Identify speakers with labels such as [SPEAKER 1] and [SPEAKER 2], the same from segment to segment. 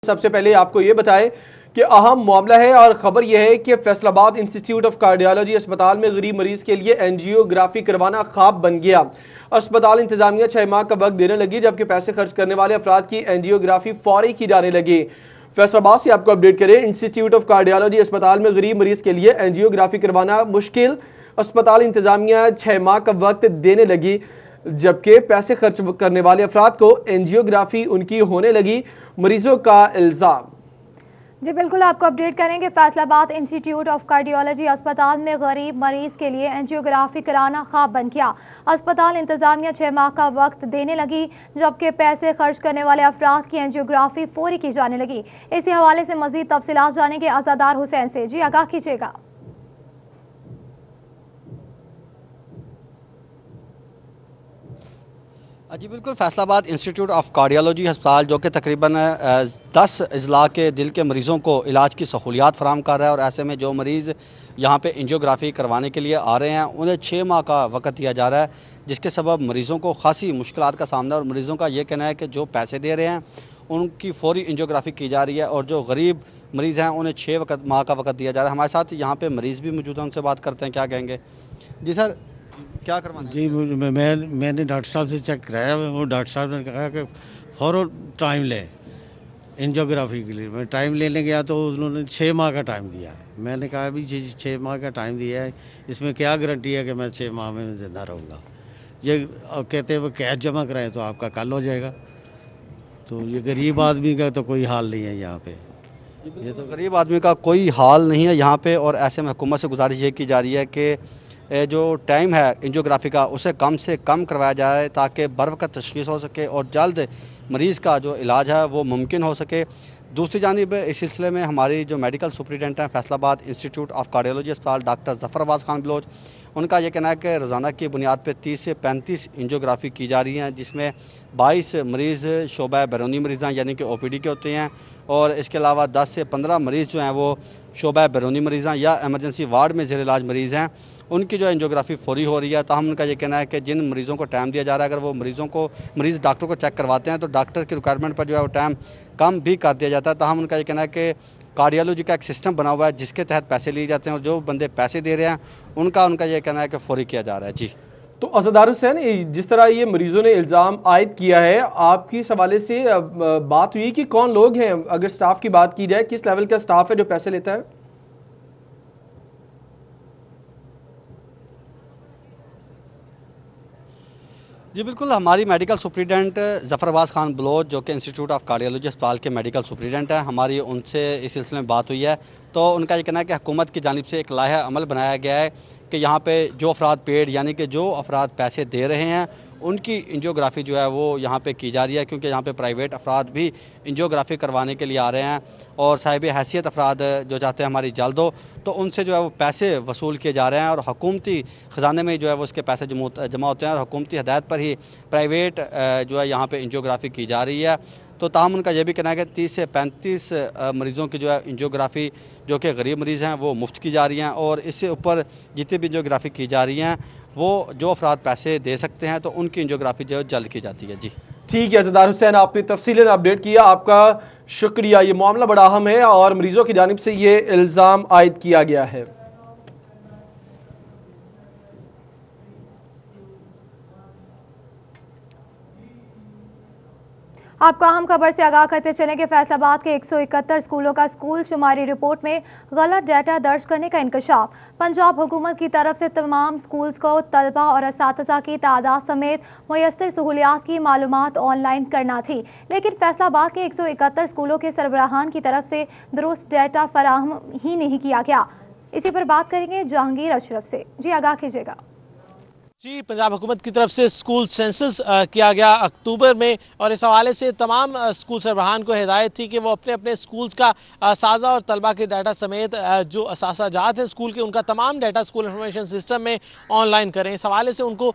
[SPEAKER 1] सबसे पहले आपको ये बताएं कि अहम मामला है और खबर यह है कि फैसलाबाद इंस्टीट्यूट ऑफ कार्डियोलॉजी अस्पताल में गरीब मरीज के लिए एंजियोग्राफी करवाना ख्वाब बन गया। अस्पताल इंतजामिया 6 माह का वक्त देने लगी, जबकि पैसे खर्च करने वाले अफराद की एंजियोग्राफी फौरी की जाने लगी। फैसलाबाद से आपको अपडेट करें, इंस्टीट्यूट ऑफ कार्डियोलॉजी अस्पताल में गरीब मरीज के लिए एंजियोग्राफी करवाना मुश्किल, अस्पताल इंतजामिया 6 माह का वक्त देने लगी, जबकि पैसे खर्च करने वाले अफराद को एंजियोग्राफी उनकी होने लगी, मरीजों का इल्जाम।
[SPEAKER 2] जी बिल्कुल, आपको अपडेट करेंगे। फैसलाबाद इंस्टीट्यूट ऑफ कार्डियोलॉजी अस्पताल में गरीब मरीज के लिए एंजियोग्राफी कराना ख्वाब बन गया। अस्पताल इंतजामिया 6 माह का वक्त देने लगी, जबकि पैसे खर्च करने वाले अफराद की एंजियोग्राफी पूरी की जाने लगी। इसी हवाले से मजीद तफसीलात जानेंगे आजादार हुसैन से। जी आगाह कीजिएगा।
[SPEAKER 3] जी बिल्कुल, फैसलाबाद इंस्टीट्यूट ऑफ कार्डियोलॉजी अस्पताल जो कि तकरीबन 10 अजला के दिल के मरीज़ों को इलाज की सहूलियात फराहम कर रहा है, और ऐसे में जो मरीज़ यहाँ पे एंजियोग्राफी करवाने के लिए आ रहे हैं उन्हें 6 माह का वक्त दिया जा रहा है, जिसके सबब मरीज़ों को खासी मुश्किलात का सामना है। और मरीज़ों का ये कहना है कि जो पैसे दे रहे हैं उनकी फौरी एंजियोग्राफी की जा रही है, और जो गरीब मरीज़ हैं उन्हें 6 माह का वक्त दिया जा रहा है। हमारे साथ यहाँ पर मरीज़ भी मौजूद हैं, उनसे बात करते हैं, क्या कहेंगे। जी सर, क्या करवाना है?
[SPEAKER 4] जी मैंने डॉक्टर साहब से चेक कराया, वो डॉक्टर साहब ने कहा कि फ़ौरन टाइम लें एंजियोग्राफी के लिए। मैं टाइम लेने गया तो उन्होंने 6 माह का टाइम दिया है। मैंने कहा भी जी 6 माह का टाइम दिया है, इसमें क्या गारंटी है कि मैं 6 माह में ज़िंदा रहूँगा। ये कहते हैं वो कैश जमा कराएं तो आपका कल हो जाएगा। तो ये गरीब आदमी का तो कोई हाल नहीं है यहाँ पे।
[SPEAKER 3] ये तो गरीब आदमी का कोई हाल नहीं है यहाँ पे, और ऐसे में हुकूमत से गुजारिश ये की जा रही है कि जो टाइम है एंजियोग्राफी का उसे कम से कम करवाया जाए, ताकि बरवकत तशख़ीस हो सके और जल्द मरीज़ का जो इलाज है वो मुमकिन हो सके। दूसरी जानिब इस सिलसिले में हमारी जो मेडिकल सुपरिटेंडेंट हैं फैसलाबाद इंस्टीट्यूट ऑफ कार्डियोलॉजी अस्पताल डॉक्टर ज़फ़र अब्बास खान बलोच, उनका यह कहना है कि रोज़ाना की बुनियाद पर 30 से 35 एंजियोग्राफी की जा रही हैं, जिसमें 22 मरीज़ शोबा बैरूनी मरीज़ हैं यानी कि OPD के होते हैं, और इसके अलावा 10 से 15 मरीज़ जो हैं वो शोबा बैरूनी मरीज़ हैं या एमरजेंसी वार्ड में ज़ेर इलाज मरीज़ हैं, उनकी जो एंजियोग्राफी फौरी हो रही है। ताहम उनका ये कहना है कि जिन मरीज़ों को टाइम दिया जा रहा है, अगर वो मरीज़ डॉक्टर को चेक करवाते हैं तो डॉक्टर की रिक्वायरमेंट पर जो है वो टाइम कम भी कर दिया जाता है। ताहम उनका ये कहना है कि कार्डियोलॉजी का एक सिस्टम बना हुआ है जिसके तहत पैसे लिए जाते हैं, और जो बंदे पैसे दे रहे हैं उनका ये कहना है कि फौरी किया जा रहा है। जी
[SPEAKER 1] तो आजादार हुसैन, जिस तरह ये मरीजों ने इल्ज़ाम आयद किया है, आपकी इस हवाले से बात हुई कि कौन लोग हैं? अगर स्टाफ की बात की जाए, किस लेवल का स्टाफ है जो पैसे लेता है?
[SPEAKER 3] जी बिल्कुल, हमारी मेडिकल सुपरिटेंडेंट ज़फ़र अब्बास खान बलोच जो कि इंस्टीट्यूट ऑफ कार्डियोलॉजी अस्पताल के मेडिकल सुपरिटेंडेंट हैं, हमारी उनसे इस सिलसिले में बात हुई है। तो उनका ये कहना है कि हुकूमत की जानिब से एक लाहा अमल बनाया गया है कि यहाँ पे जो अफराद पेड यानी कि जो अफराद पैसे दे रहे हैं उनकी एंजियोग्राफी जो है वो यहाँ पे की जा रही है, क्योंकि यहाँ पे प्राइवेट अफराद भी एंजियोग्राफी करवाने के लिए आ रहे हैं, और साहिब हैसियत अफराद जो चाहते हैं हमारी जल्द हो, तो उनसे जो है वो पैसे वसूल किए जा रहे हैं, और हुकूमती ख़जाने में जो है वो उसके पैसे जमा होते हैं, और हुकूमती हदायत पर ही प्राइवेट जो है यहाँ पर एंजियोग्राफी की जा रही है। तो ताहम उनका यह भी कहना है कि 30 से 35 मरीज़ों की जो है एंजियोग्राफी जो कि गरीब मरीज़ हैं वो मुफ्त की जा रही हैं, और इससे ऊपर जितनी भी एंजियोग्राफी की जा रही हैं वो जो अफराद पैसे दे सकते हैं तो उनकी एंजियोग्राफी जो है जल्द की जाती है। जी
[SPEAKER 1] ठीक है आजादार हुसैन, आपने तफसीलन अपडेट किया, आपका शुक्रिया। ये मामला बड़ा अहम है और मरीजों की जानिब से ये इल्ज़ाम आयद किया गया है।
[SPEAKER 2] आपको अहम खबर से आगाह करते चलें कि फैसलाबाद के 171 स्कूलों का स्कूल शुमारी रिपोर्ट में गलत डाटा दर्ज करने का इंकशाफ। पंजाब हुकूमत की तरफ से तमाम स्कूल्स को तलबा और असातिज़ा की तादाद समेत मुयस्सर सहूलियात की मालूमात ऑनलाइन करना थी, लेकिन फैसलाबाद के 171 स्कूलों के सरबराहान की तरफ से दुरुस्त डाटा फराहम ही नहीं किया गया। इसी पर बात करेंगे जहांगीर अशरफ से। जी आगाह कीजिएगा।
[SPEAKER 5] जी, पंजाब हुकूमत की तरफ से स्कूल सेंसस किया गया अक्टूबर में, और इस हवाले से तमाम स्कूल सरबराहान को हिदायत थी कि वो अपने अपने स्कूल्स का साजा और तलबा के डाटा समेत जो असासाजात हैं स्कूल के उनका तमाम डाटा स्कूल इंफॉर्मेशन सिस्टम में ऑनलाइन करें। इस हवाले से उनको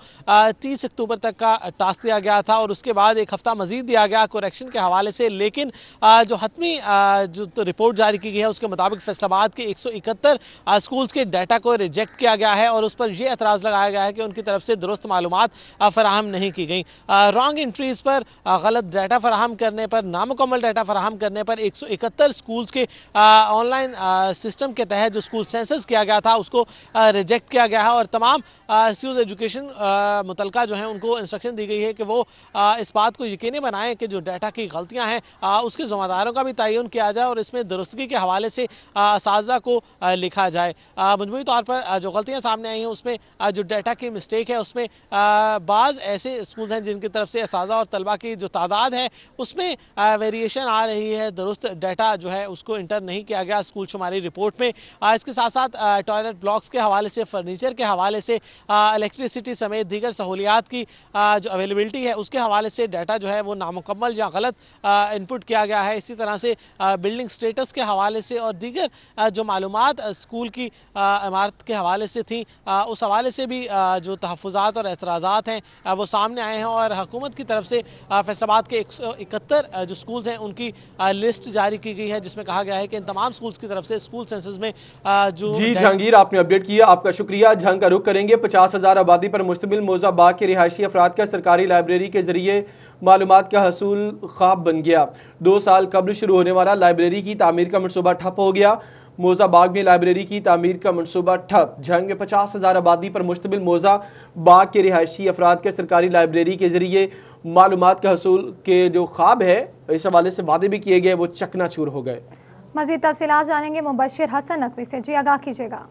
[SPEAKER 5] 30 अक्टूबर तक का टास्क दिया गया था, और उसके बाद एक हफ्ता मजीद दिया गया करेक्शन के हवाले से, लेकिन जो हतमी जो तो रिपोर्ट जारी की गई है उसके मुताबिक फैसलाबाद के 171 स्कूल्स के डाटा को रिजेक्ट किया गया है, और उस पर यह एतराज़ लगाया गया है कि उनकी طرف سے درست معلومات فراہم نہیں کی گئی. رانگ انٹریز پر غلط ڈیٹا فراہم کرنے پر, نامکمل ڈیٹا فراہم کرنے پر 171 سکولز کے آن لائن سسٹم کے تحت جو سکول سینسس کیا گیا تھا اس کو ریجیکٹ کیا گیا ہے, اور تمام انسٹیٹیوٹ ایجوکیشن متعلقہ جو ہیں ان کو انسٹرکشن دی گئی ہے کہ وہ اس بات کو یقینی بنائیں کہ جو ڈیٹا کی غلطیاں ہیں اس کے ذمہ داروں کا بھی تعین کیا جائے اور اس میں درستگی کے حوالے سے اساتذہ کو لکھا جائے. مجموعی طور پر جو غلطیاں سامنے آئی ہیں اس میں جو ڈیٹا کی مسٹیک ہے اس میں بعض ایسے اسکول ہیں جن کی طرف سے اساتذہ اور طلبہ کی جو تعداد ہے اس میں ویریشن آ رہی ہے, درست ڈیٹا جو ہے اس کو انٹر نہیں کیا گیا اسکول شماری رپورٹ میں. اس کے ساتھ ساتھ ٹوائلٹ بلاکس کے حوالے سے, فرنیچر کے حوالے سے, الیکٹریسٹی سمیت دیگر سہولیات کی جو اویلیبلٹی ہے اس کے حوالے سے ڈیٹا جو ہے وہ نامکمل یا غلط انپٹ کیا گیا ہے. اسی طرح سے بلڈنگ سٹیٹس کے حوالے سے اور دیگر جو معلومات اسکول کی عمارت کے حوالے سے تھیں اس حوالے سے بھی جو تحفظات اور اعتراضات ہیں وہ سامنے آئے ہیں, اور حکومت کی طرف سے فیصل آباد کے 171 جو سکولز ہیں ان کی لسٹ جاری کی گئی ہے جس میں کہا گیا ہے کہ ان تمام سکولز کی طرف سے سکول سینسس میں جو
[SPEAKER 1] جی جہانگیر, آپ نے اپڈیٹ کیا, آپ کا شکریہ. جھنگ کا رخ کریں گے. 50,000 آبادی پر مشتمل موزہ باغ کے رہائشی افراد کا سرکاری لائبریری کے ذریعے معلومات کا حصول خواب بن گیا. 2 سال قبل شروع ہونے والا لائبریری کی تعمیر کا منصوبہ ٹھپ ہو گیا. موزہ باغ میں لائبریری کی تعمیر کا منصوبہ ٹھپ. جھنگ میں 50,000 آبادی پر مشتمل موزہ باغ کے رہائشی افراد کے سرکاری لائبریری کے ذریعے معلومات کا حصول کے جو خواب ہے اس حوالے سے وعدے بھی کیے گئے وہ چکنا چور ہو گئے.
[SPEAKER 2] مزید تفصیلات جانیں گے مبشر حسن نقوی سے. جی آگاہ کیجیے گا.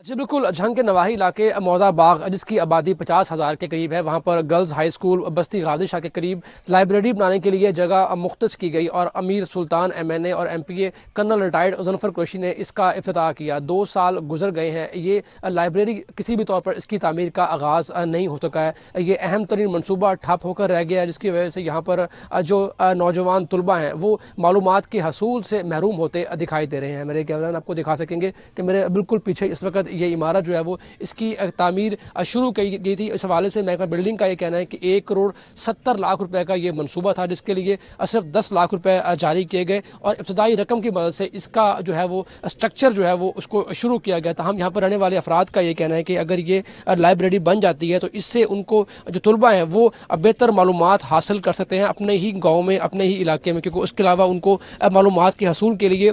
[SPEAKER 6] جی بالکل, جھنگ کے نواحی علاقے موزہ باغ جس کی آبادی 50,000 کے قریب ہے, وہاں پر گرلز ہائی اسکول بستی غازی شاہ کے قریب لائبریری بنانے کے لیے جگہ مختص کی گئی, اور امیر سلطان MNA اور MP کرنل ریٹائرڈ ظفر قریشی نے اس کا افتتاح کیا. 2 سال گزر گئے ہیں, یہ لائبریری کسی بھی طور پر اس کی تعمیر کا آغاز نہیں ہو سکا ہے. یہ اہم ترین منصوبہ ٹھپ ہو کر رہ گیا ہے جس کی وجہ سے یہاں پر جو نوجوان طلبہ ہیں وہ معلومات کے حصول سے محروم ہوتے دکھائی دے رہے ہیں. میرے کیمرہ آپ کو دکھا سکیں گے کہ میرے بالکل پیچھے اس وقت یہ عمارت جو ہے وہ اس کی تعمیر شروع کی گئی تھی. اس حوالے سے محکمہ بلڈنگ کا یہ کہنا ہے کہ 1,70 کروڑ روپے کا یہ منصوبہ تھا جس کے لیے صرف 10 لاکھ روپے جاری کیے گئے, اور ابتدائی رقم کی مدد سے اس کا جو ہے وہ اسٹرکچر جو ہے وہ اس کو شروع کیا گیا. تاہم یہاں پر رہنے والے افراد کا یہ کہنا ہے کہ اگر یہ لائبریری بن جاتی ہے تو اس سے ان کو جو طلبہ ہیں وہ بہتر معلومات حاصل کر سکتے ہیں اپنے ہی گاؤں میں, اپنے ہی علاقے میں, کیونکہ اس کے علاوہ ان کو معلومات کے حصول کے لیے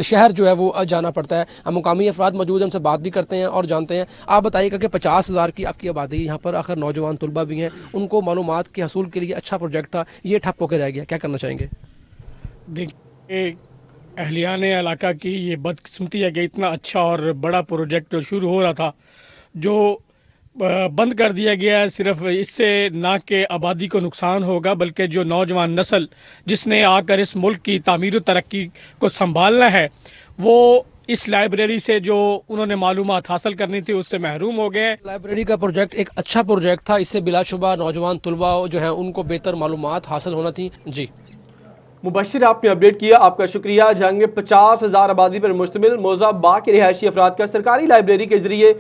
[SPEAKER 6] شہر جو ہے وہ جانا پڑتا ہے. ہم مقامی افراد موجود ہیں, ہم سے بات بھی کرتے ہیں اور جانتے ہیں. آپ بتائیے گا کہ 50,000 کی آپ کی آبادی, یہاں پر آخر نوجوان طلبہ بھی ہیں, ان کو معلومات کے حصول کے لیے اچھا پروجیکٹ تھا, یہ ٹھپ ہو کے رہ گیا, کیا کرنا چاہیں گے؟
[SPEAKER 7] دیکھیے, اہلیان علاقہ کی یہ بدقسمتی ہے کہ اتنا اچھا اور بڑا پروجیکٹ شروع ہو رہا تھا جو بند کر دیا گیا ہے. صرف اس سے نہ کہ آبادی کو نقصان ہوگا بلکہ جو نوجوان نسل جس نے آ کر اس ملک کی تعمیر و ترقی کو سنبھالنا ہے وہ اس لائبریری سے جو انہوں نے معلومات حاصل کرنی تھی اس سے محروم ہو گئے.
[SPEAKER 6] لائبریری کا پروجیکٹ ایک اچھا پروجیکٹ تھا, اس سے بلا شبہ نوجوان طلبہ جو ہیں ان کو بہتر معلومات حاصل ہونا تھی. جی
[SPEAKER 1] مبشر, آپ نے اپڈیٹ کیا, آپ کا شکریہ. جھنگ میں 50,000 آبادی پر مشتمل موزہ باغ کے رہائشی افراد کا سرکاری لائبریری کے ذریعے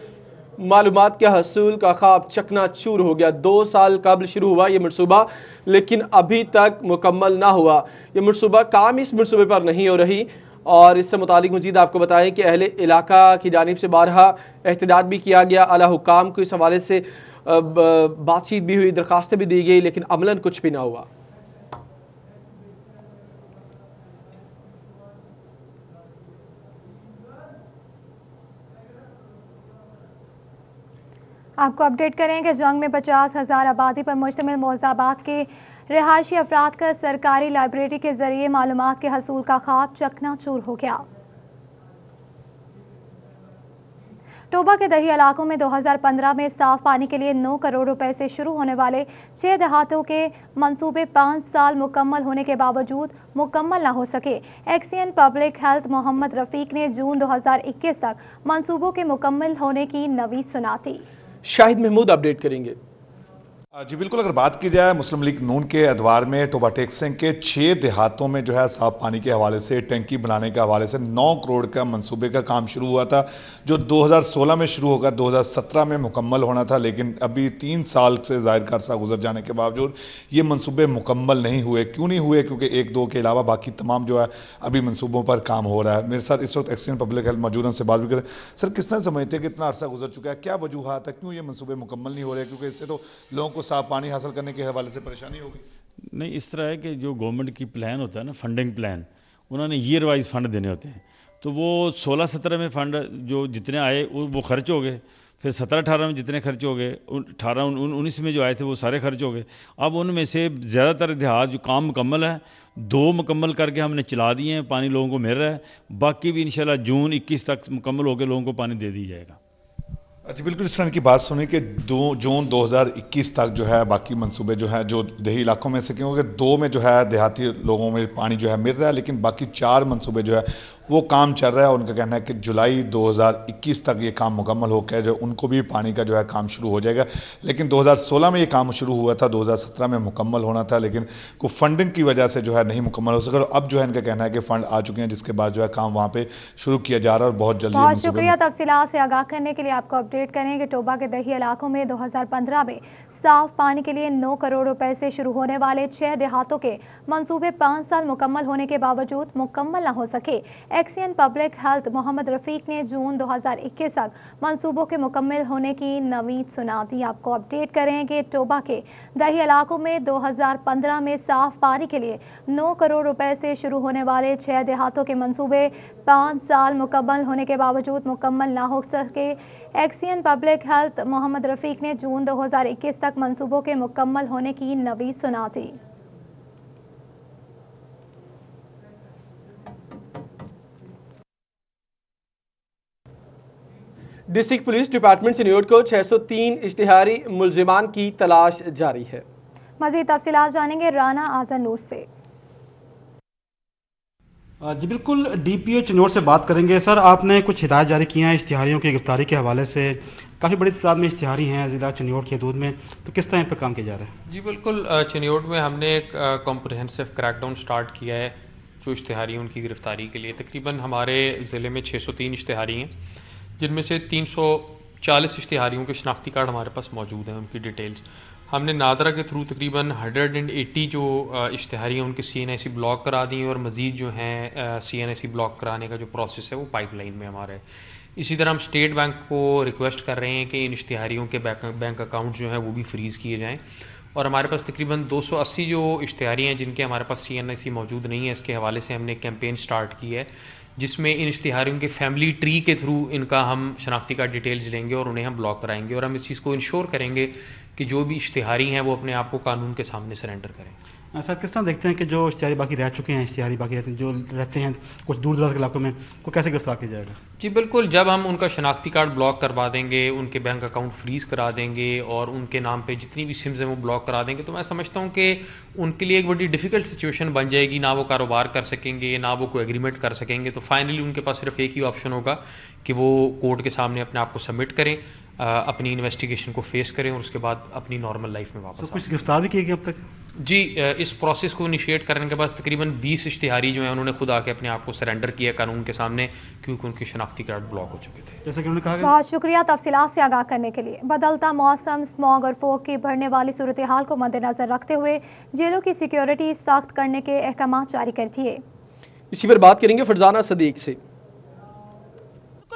[SPEAKER 1] معلومات کے حصول کا خواب چکنا چور ہو گیا. 2 سال قبل شروع ہوا یہ منصوبہ لیکن ابھی تک مکمل نہ ہوا. یہ منصوبہ کام اس منصوبے پر نہیں ہو رہی, اور اس سے متعلق مزید آپ کو بتائیں کہ اہل علاقہ کی جانب سے بارہا احتجاج بھی کیا گیا. اعلیٰ حکام کو اس حوالے سے بات چیت بھی ہوئی, درخواستیں بھی دی گئی, لیکن عملاً کچھ بھی نہ ہوا.
[SPEAKER 2] آپ کو اپڈیٹ کریں کہ جنگ میں 50,000 آبادی پر مشتمل موزہ باغ کے رہائشی افراد کا سرکاری لائبریری کے ذریعے معلومات کے حصول کا خواب چکنا چور ہو گیا. ٹوبہ کے دیہی علاقوں میں 2015 میں صاف پانی کے لیے 9 کروڑ روپے سے شروع ہونے والے 6 دیہاتوں کے منصوبے 5 سال مکمل ہونے کے باوجود مکمل نہ ہو سکے. ایکسین پبلک ہیلتھ محمد رفیق نے جون 2021 تک منصوبوں کے مکمل ہونے کی نوید سناتی.
[SPEAKER 1] شاہد محمود اپڈیٹ کریں گے.
[SPEAKER 8] जी बिल्कुल, अगर बात की जाए मुस्लिम लीग नून के अदवार में टोबा टेकसिंग के 6 देहातों में जो है साफ पानी के हवाले से, टैंकी बनाने के हवाले से 9 करोड़ का मंसूबे का काम शुरू हुआ था, जो 2016 में शुरू होकर 2017 में मुकम्मल होना था। लेकिन अभी 3 साल से ज़ायद का अरसा गुजर जाने के बावजूद ये मंसूबे मुकम्मल नहीं हुए। क्यों नहीं हुए? क्योंकि 1-2 के अलावा बाकी तमाम जो है अभी मंसूबों पर काम हो रहा है। मेरे साथ इस वक्त एक्सीडेंट पब्लिक हेल्थ मौजूद हैं, उनसे बात भी करें। सर, किस तरह समझते हैं कि इतना अरसा गुजर चुका है, क्या वजूहात है, क्यों ये मंसूबे मुकम्मल नहीं हो रहे? क्योंकि इससे तो लोगों को साफ पानी हासिल करने के हवाले से परेशानी होगी।
[SPEAKER 9] नहीं, इस तरह है कि जो गवर्नमेंट की प्लान होता है ना, फंडिंग प्लान, उन्होंने ईयर वाइज फंड देने होते हैं। तो वो 16-17 में फंड जो जितने आए वो खर्च हो गए, फिर 17-18 में जितने खर्च हो गए, 18-19 में जो आए थे वो सारे खर्च हो गए। अब उनमें से ज़्यादातर देहात जो काम मुकम्मल है, 2 मुकम्मल करके हमने चला दिए हैं, पानी लोगों को मिल रहा है। बाकी भी इंशाल्लाह जून 21 तक मुकम्मल होकर लोगों को पानी दे दिया जाएगा।
[SPEAKER 8] अच्छा, बिल्कुल इस तरह की बात सुनी कि 2 जून 2021 तक जो है बाकी मंसूबे जो है जो देही इलाकों में से, क्योंकि 2 में जो है देहाती लोगों में पानी जो है मिल रहा है, लेकिन बाकी 4 मंसूबे जो है वो काम चल रहा है। उनका कहना है कि जुलाई 2021 तक ये काम मुकम्मल होकर जो उनको भी पानी का जो है काम शुरू हो जाएगा। लेकिन 2016 में ये काम शुरू हुआ था, 2017 में मुकम्मल होना था, लेकिन को फंडिंग की वजह से जो है नहीं मुकम्मल हो सका। अब जो है इनका कहना है कि फंड आ चुके हैं, जिसके बाद जो है काम वहाँ पे शुरू किया जा रहा है और बहुत जल्दी।
[SPEAKER 2] बहुत शुक्रिया तफसीलात से आगाह करने के लिए। आपको अपडेट करें कि टोबा के दही इलाकों में 2015 में साफ पानी के लिए 9 करोड़ रुपए से शुरू होने वाले 6 देहातों के मंसूबे 5 साल मुकम्मल होने के बावजूद मुकम्मल न हो सके। XEN public health Mohammad Rafiq ने जून 2021 तक मंसूबों के मुकम्मल होने की नवीद सुना दी। आपको अपडेट करें कि टोबा के दही इलाकों में 2015 में साफ पानी के लिए 9 करोड़ रुपए से शुरू होने वाले 6 देहातों के मंसूबे 5 साल मुकम्मल होने के बावजूद मुकम्मल न हो सके। XEN public health Mohammad Rafiq ने जून 2021 तक मंसूबों के मुकम्मल होने की नवीद सुना दी।
[SPEAKER 1] डिस्ट्रिक्ट पुलिस डिपार्टमेंट से न्यूयॉर्क को 603 इश्तिहारी मुलजिमान की तलाश जारी है।
[SPEAKER 2] मजीद तफसीलात जानेंगे राना आजम नूर से।
[SPEAKER 10] जी बिल्कुल, डीपीओ चिन्नौर से बात करेंगे। सर, आपने कुछ हिदायत जारी की हैं इश्तिहारियों की गिरफ्तारी के हवाले से। काफ़ी बड़ी तादाद में इश्तिहारी हैं ज़िला चिन्नौर की हदूद में, तो किस तरह इन पर काम किया जा रहा है?
[SPEAKER 11] जी बिल्कुल, चिन्नौर में हमने एक कॉम्प्रिहेंसिव क्रैकडाउन स्टार्ट किया है जो इश्तिहारी उनकी गिरफ्तारी के लिए। तकरीबन हमारे ज़िले में 603 इश्तिहारी हैं, जिनमें से 340 इश्तिहारियों के शनाख्ती कार्ड हमारे पास मौजूद हैं। उनकी डिटेल्स हमने नादरा के थ्रू तकरीबन 180 जो इश्तिहारी हैं उनके CNIC ब्लॉक करा दी और मज़ीद जो हैं CNIC ब्लॉक कराने का जो प्रोसेस है वो पाइपलाइन में हमारे। इसी तरह हम स्टेट बैंक को रिक्वेस्ट कर रहे हैं कि इन इश्तिहारियों के बैंक अकाउंट जो हैं वो भी फ्रीज़ किए जाएँ। और हमारे पास तकरीबन 280 जो इश्तिहारी हैं जिनके हमारे पास CNIC मौजूद नहीं है, इसके हवाले से हमने एक कैंपेन स्टार्ट की है जिसमें इन इश्तिहारियों के फैमिली ट्री के थ्रू इनका हम शनाख्ती कार्ड डिटेल्स लेंगे और उन्हें हम ब्लॉक कराएंगे। और हम इस चीज़ को इंश्योर करेंगे कि जो भी इश्तिहारी हैं वो अपने आप को कानून के सामने सरेंडर करें।
[SPEAKER 10] सर, किस तरह देखते हैं कि जो इश्तिहारी बाकी रह चुके हैं, इश्तिहारी बाकी रहते हैं जो रहते हैं कुछ दूर दराज के इलाकों में, को कैसे गिरफ्तार किया जाएगा?
[SPEAKER 11] जी बिल्कुल, जब हम उनका शनाख्ती कार्ड ब्लॉक करवा देंगे, उनके बैंक अकाउंट फ्रीज़ करा देंगे और उनके नाम पे जितनी भी सिम्स हैं वो ब्लॉक करा देंगे, तो मैं समझता हूँ कि उनके लिए एक बड़ी डिफ़िकल्ट सिचुएशन बन जाएगी। ना वो कारोबार कर सकेंगे, ना वो कोई एग्रीमेंट कर सकेंगे। तो फाइनली उनके पास सिर्फ एक ही ऑप्शन होगा कि वो कोर्ट के सामने अपने आप को सबमिट करें, अपनी इन्वेस्टिगेशन को फेस करें और उसके बाद अपनी नॉर्मल लाइफ में वापस।
[SPEAKER 10] तो कुछ गिरफ्तार भी किए गए अब तक?
[SPEAKER 11] जी, इस प्रोसेस को इनिशिएट करने के बाद तकरीबन 20 इश्तिहारी जो हैं उन्होंने खुद आके अपने आप को सरेंडर किया कानून के सामने, क्योंकि उनके शनाख्ती कार्ड ब्लॉक हो चुके थे।
[SPEAKER 10] जैसे कि उन्होंने कहा।
[SPEAKER 2] बहुत शुक्रिया तफसीलात से आगाह करने के लिए। बदलता मौसम, स्मॉग और फोग की बढ़ने वाली सूरत हाल को मद्देनजर रखते हुए जेलों की सिक्योरिटी सख्त करने के अहकाम जारी कर दिए।
[SPEAKER 1] इसी पर बात करेंगे फरजाना सदीक से।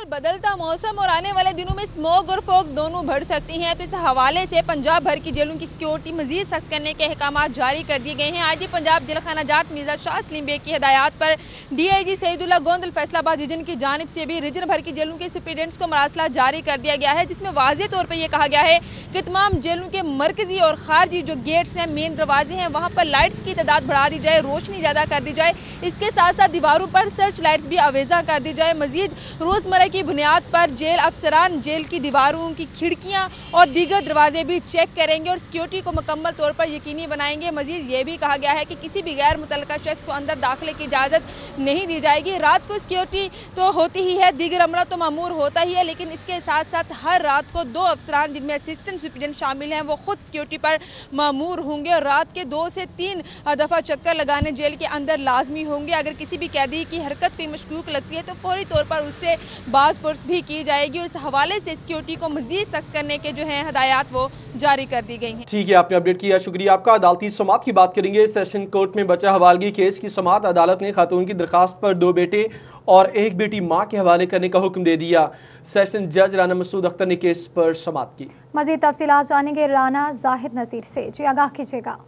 [SPEAKER 12] बदलता मौसम और आने वाले दिनों में स्मॉग और फॉग दोनों बढ़ सकती हैं, तो इस हवाले से पंजाब भर की जेलों की सिक्योरिटी मजीद सख्त करने के अहकाम जारी कर दिए गए हैं। आज पंजाब जेल खाना जाट मिर्जा शाह सलीम बेग की हिदायत पर DIG सईदुल्लाह गोंदल फैसलाबाद रीजन की जानिब से भी रीजन भर की जेलों के सुप्रीडेंट्स को मरासला जारी कर दिया गया है, जिसमें वाज़ेह तौर पर यह कहा गया है कि तमाम जेलों के मरकजी और खारजी जो गेट्स हैं, मेन दरवाजे हैं, वहाँ पर लाइट्स की तादाद बढ़ा दी जाए, रोशनी ज़्यादा कर दी जाए। इसके साथ साथ दीवारों पर सर्च लाइट्स भी आवेजा कर दी जाए। मजीद रोज़मर्रा की बुनियाद पर जेल अफसरान जेल की दीवारों की खिड़कियां और दीगर दरवाजे भी चेक करेंगे और सिक्योरिटी को मुकम्मल तौर पर यकीनी बनाएंगे। मजीद ये भी कहा गया है कि किसी भी गैर मुतल्लका शख्स को अंदर दाखिले की इजाजत नहीं दी जाएगी। रात को सिक्योरिटी तो होती ही है, दीगर अमला तो मामूर होता ही है, लेकिन इसके साथ साथ हर रात को 2 अफसरान जिनमें असिस्टेंट सुपरिटेंडेंट शामिल हैं वो खुद सिक्योरिटी पर मामूर होंगे और रात के 2 से 3 दफा चक्कर लगाने जेल के अंदर लाजमी होंगे। अगर किसी भी कैदी की हरकत कोई मशकूक लगती है तो फौरी तौर पर उससे बाज़पुर्स भी की जाएगी और इस हवाले से सिक्योरिटी को मजीद सख्त करने के जो है हदायत वो जारी कर दी गई हैं।
[SPEAKER 1] ठीक है, आपने अपडेट किया, शुक्रिया आपका। अदालती समाअत की बात करेंगे। सेशन कोर्ट में बचा हवालगी केस की समाअत अदालत ने खातून की दरखास्त पर 2 बेटे और 1 बेटी मां के हवाले करने का हुक्म दे दिया। सेशन जज राना मसूद अख्तर ने केस पर समाअत की।
[SPEAKER 2] मजीद तफसीलात जानेंगे राना जाहिद नसीर से। जी आगाह कीजिएगा।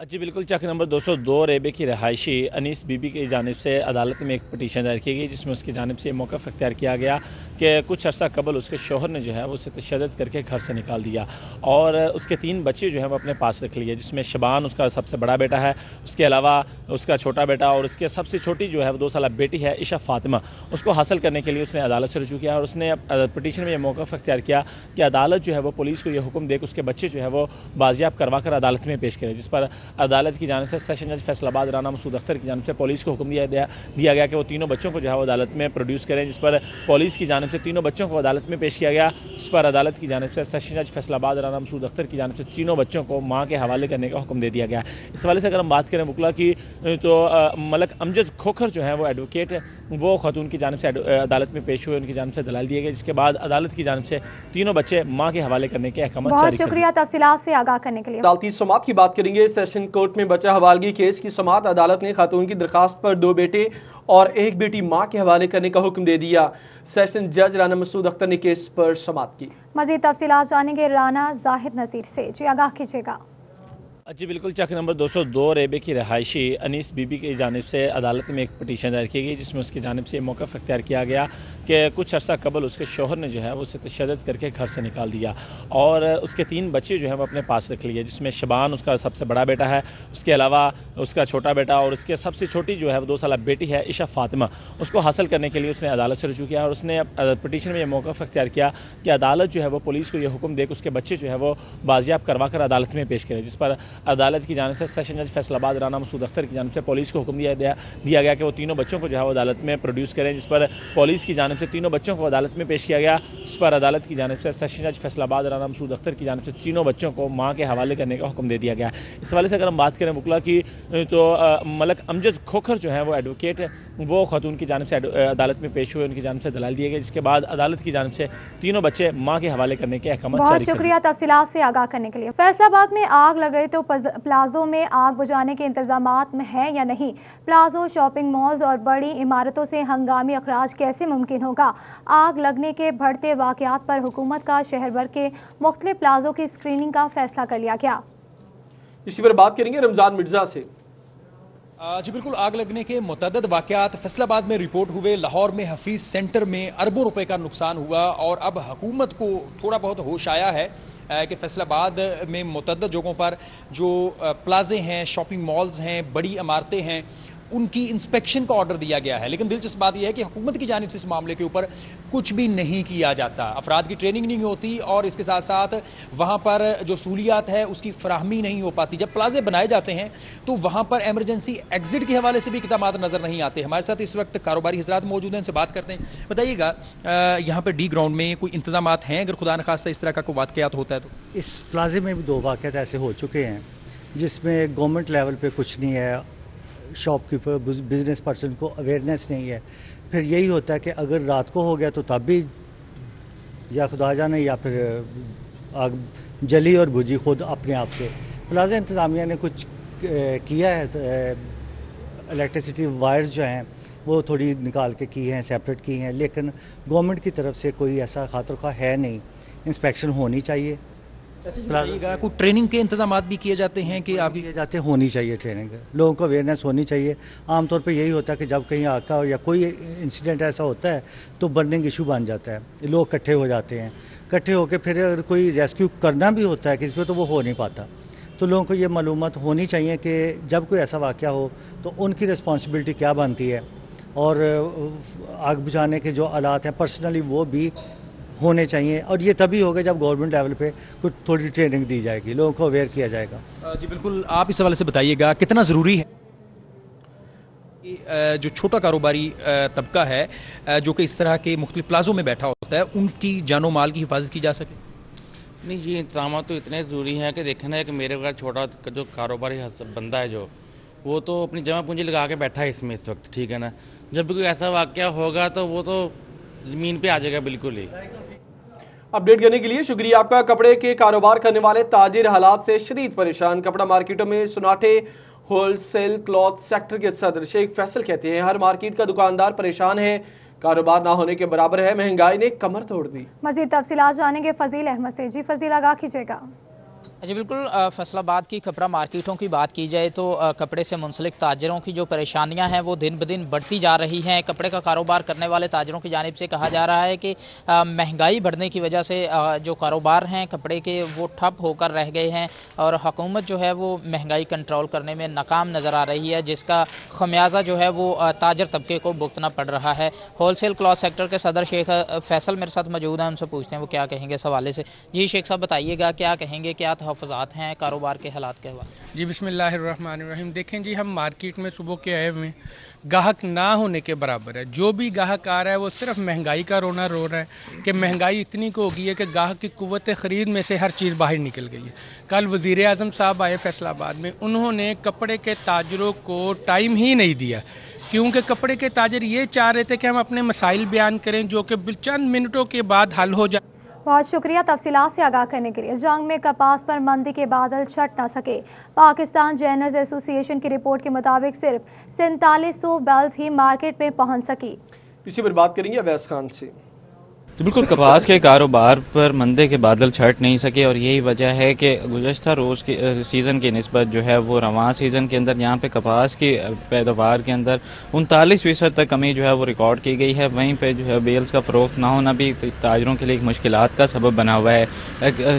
[SPEAKER 5] जी बिल्कुल, चक नंबर 202 रेबे की रहायशी अनीस बीबी की जानिब से अदालत में एक पटिशन दायर की गई, जिसमें उसकी जानिब से मौक़िफ़ अख्तियार किया गया कि कुछ अर्सा कबल उसके शोहर ने जो है वो उसे तशद्दुद करके घर से निकाल दिया और उसके 3 बच्चे जो हैं वो अपने पास रख लिए, जिसमें शबान उसका सबसे बड़ा बेटा है, उसके अलावा उसका छोटा बेटा और उसके सबसे छोटी जो है वो 2 साल बेटी है ईशा फातिमा। उसको हासिल करने के लिए उसने अदालत से रुजू किया और उसने पटिशन में यह मौक़िफ़ अख्तियार किया कि अदालत जो है वो पुलिस को यह हुक्म दे कि उसके बच्चे जो है वो बाजियाब करवा कर अदालत में पेश करे, जिस पर अदालत की जानिब से सेशन जज फैसलाबाद राना मसूद अख्तर की जानिब से पुलिस को हुक्म दिया गया कि वो तीनों बच्चों को जो है वो अदालत में प्रोड्यूस करें, जिस पर पुलिस की जानिब से तीनों बच्चों को अदालत में पेश किया गया, जिस पर अदालत की जानिब से सेशन जज फैसलाबाद राना मसूद अख्तर की जानिब से तीनों बच्चों को मां के हवाले करने का हुक्म दे दिया गया। इस हवाले से अगर हम बात करें वकला की तो मलक अमजद खोखर जो है वो एडवोकेट है, वो खातून की जानिब से अदालत में पेश हुए, उनकी जानिब से दलाल दिए गए, जिसके बाद अदालत की जानिब से तीनों बच्चे मां के हवाले करने के अहकाम जारी कर दिए।
[SPEAKER 2] बहुत शुक्रिया तफसीलात से आगाह करने के लिए।
[SPEAKER 1] अदालती समाअत की बात करेंगे। सेशन कोर्ट में बचा हवालगी केस की समाअत अदालत ने खातून की दरखास्त पर 2 बेटे और 1 बेटी मां के हवाले करने का हुक्म दे दिया। सेशन जज राना मसूद अख्तर ने केस पर समाअत की।
[SPEAKER 2] मजीद तफसीलात जानेंगे राना जाहिद नसीर से। जी आगाह कीजिएगा।
[SPEAKER 5] जी बिल्कुल, चक नंबर 202 रेबे की रहायशी अनीस बीबी की जानिब से अदालत में एक पटिशन दायर की गई, जिसमें उसकी जानिब से मौक़िफ़ अख्तियार किया गया कि कुछ अर्सा कबल उसके शोहर ने जो है वो उसे तशद्दुद करके घर से निकाल दिया और उसके 3 बच्चे जो हैं वो अपने पास रख लिए, जिसमें शबान उसका सबसे बड़ा बेटा है, उसके अलावा उसका छोटा बेटा और उसके सबसे छोटी जो है वो 2 साल बेटी है ईशा फातिमा। उसको हासिल करने के लिए उसने अदालत से रुजू किया और उसने पटिशन में यह मौक़िफ़ अख्तियार किया कि अदालत जो है वो पुलिस को यह हुक्म दे कि उसके बच्चे जो है वो बाजियाब करवा कर अदालत में पेश करे, जिस पर अदालत की जानिब से सेशन जज फैसलाबाद राना मसूद अख्तर की जानिब से पुलिस को हुक्म दिया गया कि वो तीनों बच्चों को जो है वो अदालत में प्रोड्यूस करें, जिस पर पुलिस की जानिब से तीनों बच्चों को अदालत में पेश किया गया, जिस पर अदालत की जानिब से सेशन जज फैसलाबाद राना मसूद अख्तर की जानिब से तीनों बच्चों को मां के हवाले करने का हुक्म दे दिया गया। इस हवाले से अगर हम बात करें वकला की तो मलक अमजद खोखर जो है वो एडवोकेट है, वो खातून की जानिब से अदालत में पेश हुए, उनकी जानिब से दलाल दिए गए, जिसके बाद अदालत की जानिब से तीनों बच्चे मां के हवाले करने के अहकाम जारी कर दिए।
[SPEAKER 2] बहुत शुक्रिया तफसीलात से आगाह करने के लिए। फैसलाबाद में आग लग गई तो प्लाजो में आग बुझाने के इंतजामात में है या नहीं? प्लाजो, शॉपिंग मॉल्स और बड़ी इमारतों से हंगामी अखराज कैसे मुमकिन होगा? आग लगने के बढ़ते वाकयात पर हुकूमत का शहर भर के मुख्तलिफ प्लाजो की स्क्रीनिंग का फैसला कर लिया गया।
[SPEAKER 1] इसी पर बात करेंगे रमजान मिर्जा से।
[SPEAKER 13] जी बिल्कुल, आग लगने के मुतअद्दिद वाकयात फैसलाबाद में रिपोर्ट हुए। लाहौर में हफीज सेंटर में अरबों रुपए का नुकसान हुआ और अब हुकूमत को थोड़ा बहुत होश आया है कि फैसलाबाद में मुतअद्दिद जगहों पर जो प्लाजे हैं, शॉपिंग मॉल्स हैं, बड़ी इमारतें हैं, उनकी इंस्पेक्शन का ऑर्डर दिया गया है। लेकिन दिलचस्प बात यह है कि हुकूमत की जानिब से इस मामले के ऊपर कुछ भी नहीं किया जाता, अफराद की ट्रेनिंग नहीं होती और इसके साथ साथ वहां पर जो सहूलियात है उसकी फराहमी नहीं हो पाती। जब प्लाजे बनाए जाते हैं तो वहां पर एमरजेंसी एग्जिट के हवाले से भी इक़दामात नजर नहीं आते। हमारे साथ इस वक्त कारोबारी हजरात मौजूद हैं, इनसे बात करते हैं। बताइएगा, यहाँ पर डी ग्राउंड में कोई इंतजामात हैं अगर खुदा न खास्ता इस तरह का कोई वाकयात होता है तो?
[SPEAKER 14] इस प्लाजे में भी 2 वाकयात ऐसे हो चुके हैं जिसमें गवर्नमेंट लेवल पे कुछ नहीं है, शॉपकीपर बिजनेस पर्सन को अवेयरनेस नहीं है। फिर यही होता है कि अगर रात को हो गया तो तब भी या खुदा जाने या फिर आग जली और बुझी खुद अपने आप से। प्लाजा इंतज़ामिया ने कुछ किया है, इलेक्ट्रिसिटी वायर्स जो हैं वो थोड़ी निकाल के की हैं, सेपरेट की हैं, लेकिन गवर्नमेंट की तरफ से कोई ऐसा खातर का है नहीं। इंस्पेक्शन होनी चाहिए।
[SPEAKER 13] कोई ट्रेनिंग के इंतजाम भी किए जाते हैं कि आप
[SPEAKER 14] किए जाते होनी चाहिए ट्रेनिंग, लोगों को अवेयरनेस होनी चाहिए। आमतौर पे यही होता है कि जब कहीं आग का या कोई इंसिडेंट ऐसा होता है तो बर्निंग इशू बन जाता है, लोग इकट्ठे हो जाते हैं, इकट्ठे होकर फिर अगर कोई रेस्क्यू करना भी होता है किसी पे तो वो हो नहीं पाता। तो लोगों को ये मालूमात होनी चाहिए कि जब कोई ऐसा वाक़या हो तो उनकी रिस्पॉन्सिबिलिटी क्या बनती है, اور آگ بجھانے کے جو آلات ہیں پرسنلی وہ بھی ہونے چاہیے، اور یہ تبھی ہوگا جب گورنمنٹ لیول پہ کچھ تھوڑی ٹریننگ دی جائے گی، لوگوں کو اویئر کیا جائے گا۔
[SPEAKER 13] جی بالکل، آپ اس حوالے سے بتائیے گا کتنا ضروری ہے جو چھوٹا کاروباری طبقہ ہے جو کہ اس طرح کے مختلف پلازوں میں بیٹھا ہوتا ہے ان کی جان و مال کی حفاظت کی جا سکے؟
[SPEAKER 15] نہیں، یہ انتظامات تو اتنے ضروری ہیں کہ دیکھنا ہے کہ میرے بغیر چھوٹا جو کاروباری بندہ ہے جو وہ تو اپنی جمع پونجی لگا کے بیٹھا ہے اس میں اس وقت، ٹھیک ہے نا، جب بھی کوئی ایسا واقعہ ہوگا تو وہ تو زمین پہ آ جائے گا بالکل ہی۔
[SPEAKER 1] اپڈیٹ کرنے کے لیے شکریہ آپ کا۔ کپڑے کے کاروبار کرنے والے تاجر حالات سے شدید پریشان، کپڑا مارکیٹوں میں سناٹے۔ ہول سیل کلاتھ سیکٹر کے صدر شیخ فیصل کہتے ہیں ہر مارکیٹ کا دکاندار پریشان ہے، کاروبار نہ ہونے کے برابر ہے، مہنگائی نے کمر توڑ دی۔
[SPEAKER 2] مزید تفصیلات جانیں گے فضیل احمد سے۔ جی فضیل، آگاہ کیجیے گا۔
[SPEAKER 16] جی بالکل، فیصل آباد کی کپڑا مارکیٹوں کی بات کی جائے تو کپڑے سے منسلک تاجروں کی جو پریشانیاں ہیں وہ دن بدن بڑھتی جا رہی ہیں۔ کپڑے کا کاروبار کرنے والے تاجروں کی جانب سے کہا جا رہا ہے کہ مہنگائی بڑھنے کی وجہ سے جو کاروبار ہیں کپڑے کے وہ ٹھپ ہو کر رہ گئے ہیں، اور حکومت جو ہے وہ مہنگائی کنٹرول کرنے میں ناکام نظر آ رہی ہے، جس کا خمیازہ جو ہے وہ تاجر طبقے کو بھگتنا پڑ رہا ہے۔ ہول سیل کلاتھ سیکٹر کے صدر شیخ فیصل میرے ساتھ موجود ہیں، ان سے پوچھتے ہیں وہ کیا کہیں گے اس حوالے سے۔ جی شیخ صاحب بتائیے گا کیا کہیں گے، کیا تحفظات ہیں کاروبار کے حالات کے حوالے؟
[SPEAKER 7] جی بسم اللہ الرحمن الرحیم۔ دیکھیں جی، ہم مارکیٹ میں صبح کے آئے ہوئے گاہک نہ ہونے کے برابر ہے، جو بھی گاہک آ رہا ہے وہ صرف مہنگائی کا رونا رو رہا ہے کہ مہنگائی اتنی کو ہو گئی ہے کہ گاہک کی قوت خرید میں سے ہر چیز باہر نکل گئی ہے۔ کل وزیر اعظم صاحب آئے فیصل آباد میں، انہوں نے کپڑے کے تاجروں کو ٹائم ہی نہیں دیا، کیونکہ کپڑے کے تاجر یہ چاہ رہے تھے کہ ہم اپنے مسائل بیان کریں جو کہ چند منٹوں کے بعد حل ہو جائے۔
[SPEAKER 2] بہت شکریہ تفصیلات سے آگاہ کرنے کے لیے۔ جنگ میں کپاس پر مندی کے بادل چھٹ نہ سکے، پاکستان جینرز ایسوسی ایشن کی رپورٹ کے مطابق صرف 4700 بیلز ہی مارکیٹ میں پہنچ سکی۔
[SPEAKER 1] اسی پر بات کریں گے اویس خان سے۔
[SPEAKER 17] بالکل، کپاس کے کاروبار پر مندے کے بادل چھٹ نہیں سکے، اور یہی وجہ ہے کہ گزشتہ روز کی سیزن کی نسبت جو ہے وہ رواں سیزن کے اندر یہاں پہ کپاس کی پیداوار کے اندر 39% تک کمی جو ہے وہ ریکارڈ کی گئی ہے۔ وہیں پہ جو ہے بیلز کا فروخت نہ ہونا بھی تاجروں کے لیے ایک مشکلات کا سبب بنا ہوا ہے۔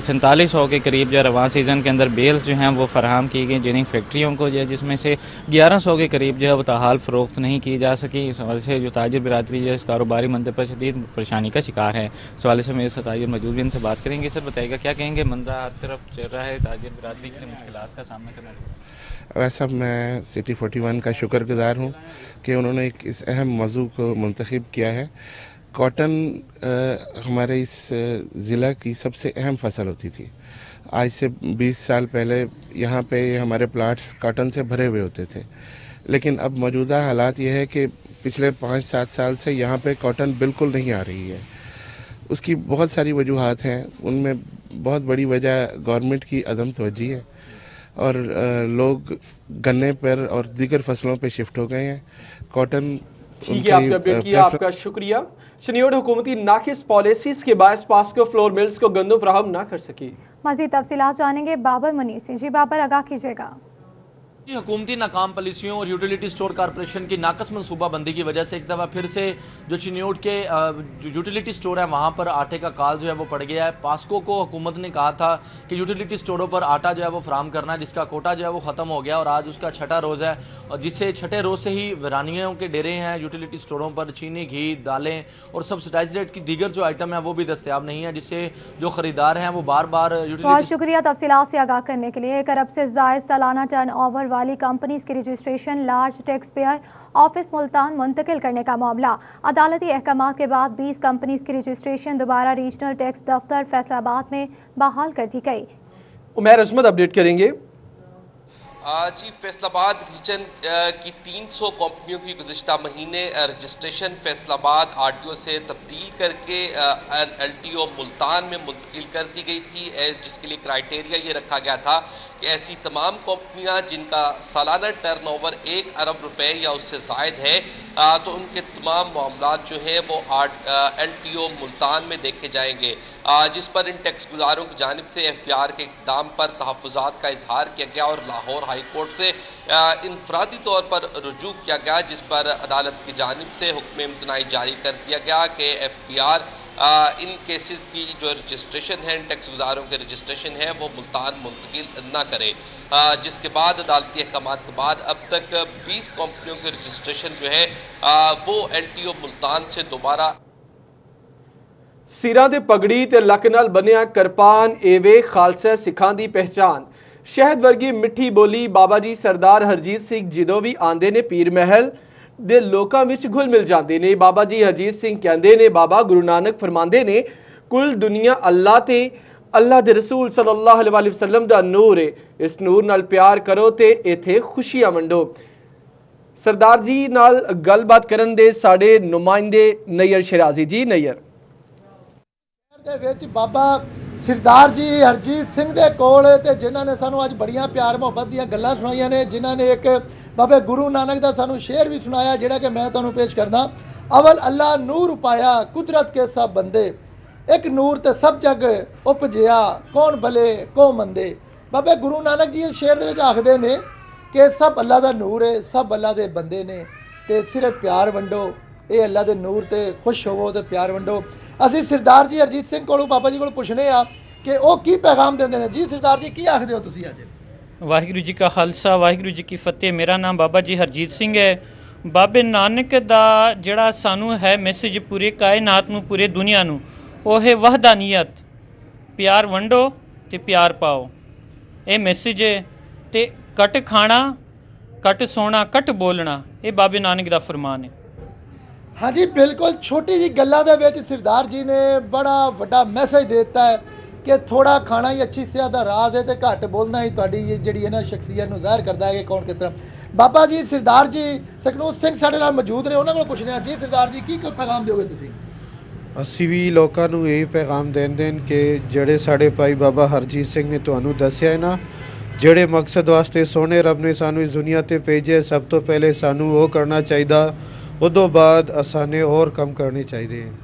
[SPEAKER 17] 4700 کے قریب جو رواں سیزن کے اندر بیلز جو ہیں وہ فراہم کی گئی جنہیں فیکٹریوں کو جو ہے، جس میں سے 1100 کے قریب جو ہے وہ تاحال فروخت نہیں کی جا سکی۔ اس وجہ سے جو تاجر برادری جو ہے اس کاروباری مندے پر شدید پریشانی کا شکار ہے۔ اس حوالے سے میرے ساتھ تاجر موجود بھی، ان سے بات کریں گے۔ سر بتائیے گا کیا کہیں گے، مندہ ہر طرف چل رہا ہے، تاجر برادری کے مشکلات کا سامنا کرنا پڑ رہا ہے؟
[SPEAKER 18] ویسا میں سٹی 41 کا شکر گزار ہوں کہ انہوں نے ایک اس اہم موضوع کو منتخب کیا ہے۔ کاٹن ہمارے اس ضلع کی سب سے اہم فصل ہوتی تھی۔ آج سے 20 سال پہلے یہاں پہ ہمارے پلاٹس کاٹن سے بھرے ہوئے ہوتے تھے، لیکن اب موجودہ حالات یہ ہے کہ پچھلے 5-7 سال سے یہاں پہ کاٹن بالکل نہیں آ رہی ہے۔ اس کی بہت ساری وجوہات ہیں، ان میں بہت بڑی وجہ گورنمنٹ کی عدم توجہ ہے، اور لوگ گنے پر اور دیگر فصلوں پہ شفٹ ہو گئے ہیں۔ کاٹن
[SPEAKER 1] ٹھیک ہے، آپ نے اپڈیٹ کیا، آپ کا شکریہ۔ چنیوٹ حکومتی ناقص پالیسیز کے باعث پاسکو فلور ملز کو گندم فراہم نہ کر سکی۔
[SPEAKER 2] مزید تفصیلات جانیں گے بابر منیر سے۔ جی بابر، آگاہ کیجیے گا۔
[SPEAKER 19] حکومتی ناکام پالیسیوں اور یوٹیلیٹی سٹور کارپوریشن کی ناقص منصوبہ بندی کی وجہ سے ایک دفعہ پھر سے جو چنیوٹ کے جو یوٹیلیٹی سٹور ہے وہاں پر آٹے کا کال جو ہے وہ پڑ گیا ہے۔ پاسکو کو حکومت نے کہا تھا کہ یوٹیلیٹی سٹوروں پر آٹا جو ہے وہ فراہم کرنا ہے، جس کا کوٹا جو ہے وہ ختم ہو گیا، اور آج اس کا چھٹا روز ہے، اور جس سے چھٹے روز سے ہی ویرانیوں کے ڈیرے ہیں یوٹیلیٹی سٹوروں پر۔ چینی، گھی، دالیں اور سبسڈائزڈ ریٹ کی دیگر جو آئٹم ہیں وہ بھی دستیاب نہیں ہے، جس سے جو خریدار ہیں وہ بار بار
[SPEAKER 2] بہت شکریہ تفصیلات سے آگاہ کرنے کے لیے۔ 1 ارب سے زائد سالانہ ٹرن اوور والی کمپنیز کی registration large taxpayer office Multan منتقل کرنے کا معاملہ۔ عدالتی احکامات کے بعد 20 کمپنیز کی رجسٹریشن دوبارہ ریجنل ٹیکس دفتر فیصل آباد میں بحال کر دی گئی۔
[SPEAKER 1] عمیر عصمت اپڈیٹ کریں گے۔
[SPEAKER 20] جی، فیصل آباد ریجن کی 300 کمپنیوں کی گزشتہ مہینے رجسٹریشن فیصل آباد RTO سے تبدیل کر کے LTO ملتان میں منتقل کر دی گئی تھی، جس کے لیے کرائیٹیریا یہ رکھا گیا تھا کہ ایسی تمام کمپنیاں جن کا سالانہ ٹرن اوور 1 ارب روپے یا اس سے زائد ہے تو ان کے تمام معاملات جو ہیں وہ LTO ملتان میں دیکھے جائیں گے، جس پر ان ٹیکس گزاروں کی جانب سے FBR کے اقدام پر تحفظات کا اظہار کیا گیا اور لاہور ہائی کورٹ سے انفرادی طور پر رجوع کیا گیا، جس پر عدالت کی جانب سے حکم امتناعی جاری کر دیا گیا کہ FBR ان کیسز کی جو رجسٹریشن ہے، ان ٹیکس گزاروں کے رجسٹریشن ہے وہ ملتان منتقل نہ کرے، جس کے بعد عدالتی احکامات کے بعد اب تک 20 کمپنیوں کے رجسٹریشن جو ہے وہ LTO ملتان سے دوبارہ
[SPEAKER 1] سیراں دے پگڑی تے لک نال بنیا کرپان ایوے خالصہ سکھاں دی پہچان، شہد ورگی مٹھی بولی بابا جی سردار ہرجیت سنگھ جدوں بھی آندے نے پیر محل دے لوکاں وچ گھل مل جاندے نے۔ بابا جی ہرجیت سنگھ کہندے نے بابا گرو نانک فرماندے نے کل دنیا اللہ تے اللہ دے رسول صلی اللہ علیہ وسلم دا نور ہے، اس نور نال پیار کرو تے ایتھے خوشیاں ونڈو۔ سردار جی نال گل بات کرن دے ساڈے نمائندے نیئر شرازی جی نیئر
[SPEAKER 21] بابا سردار جی ہرجیت سنگھ دے کول تے جنہاں نے سانو اج بڑیاں پیار محبت دیاں گلاں سنائیاں نے، جنہاں نے ایک بابے گرو نانک دا سانو شعر بھی سنایا جڑا کہ میں تانوں پیش کرنا۔ اول اللہ نور پایا قدرت کے سب بندے، ایک نور تے سب جگ اپجیا کون بھلے کون مندے۔ بابے گرو نانک جی اس شعر دے وچ آکھدے نے کہ سب اللہ دا نور ہے، سب اللہ دے بندے نے تے صرف پیار ونڈو، اے اللہ دے نور تے خوش ہوو تے پیار ونڈو۔ اسی سردار جی ہرجیت سنگھ کولوں بابا جی کولوں پوچھنے آ کہ وہ کی پیغام دیندے نے۔ جی سردار جی کی آکھدے ہو تسی اج؟
[SPEAKER 22] ਵਾਹਿਗੁਰੂ ਜੀ ਕਾ ਖਾਲਸਾ ਵਾਹਿਗੁਰੂ ਜੀ ਕੀ ਫਤਿਹ। ਮੇਰਾ ਨਾਮ ਬਾਬਾ ਜੀ ਹਰਜੀਤ ਸਿੰਘ ਹੈ। ਬਾਬੇ ਨਾਨਕ ਦਾ ਜਿਹੜਾ ਸਾਨੂੰ ਹੈ ਮੈਸੇਜ ਪੂਰੇ ਕਾਇਨਾਤ ਨੂੰ ਪੂਰੇ ਦੁਨੀਆ ਨੂੰ ਉਹ ਹੈ ਵਹਦਾਨੀਅਤ, ਪਿਆਰ ਵੰਡੋ ਤੇ ਪਿਆਰ ਪਾਓ। ਇਹ ਮੈਸੇਜ ਹੈ ਤੇ ਘੱਟ ਖਾਣਾ ਘੱਟ ਸੋਣਾ ਘੱਟ ਬੋਲਣਾ ਇਹ ਬਾਬੇ ਨਾਨਕ ਦਾ ਫਰਮਾਨ ਹੈ।
[SPEAKER 21] ہاں جی بالکل چھوٹی جی گلاں دے وچ سردار جی نے بڑا وڈا میسج دیتا ہے کہ تھوڑا کھانا ہی اچھی صحت دا راز ہے تے گھٹ بولنا ہی تہاڈی جڑی ہے نا شخصیت نوں ظاہر کردا ہے کہ کون کس طرح۔ بابا جی سردار جی سکنور سنگھ ساڈے نال موجود نے، انہاں کول پوچھنے آ جی سردار جی کی پیغام دیو گے تسی؟
[SPEAKER 23] ਅਸੀਂ ਵੀ ਲੋਕਾਂ ਨੂੰ ਇਹ ਪੈਗਾਮ ਦਿੰਦੇ ਨੇ ਕਿ ਜਿਹੜੇ ਸਾਡੇ ਭਾਈ ਬਾਬਾ ਹਰਜੀਤ ਸਿੰਘ ਨੇ ਤੁਹਾਨੂੰ ਦੱਸਿਆ ਹੈ ਨਾ, ਜਿਹੜੇ ਮਕਸਦ ਵਾਸਤੇ ਸੋਹਣੇ ਰੱਬ ਨੇ ਸਾਨੂੰ ਇਸ ਦੁਨੀਆ ਤੇ ਭੇਜਿਆ, ਸਭ ਤੋਂ ਪਹਿਲੇ ਸਾਨੂੰ ਉਹ ਕਰਨਾ ਚਾਹੀਦਾ, ਉਦੋਂ ਬਾਅਦ ਅਸਾਨੇ ਹੋਰ ਕੰਮ ਕਰਨੇ ਚਾਹੀਦੇ ਹਨ।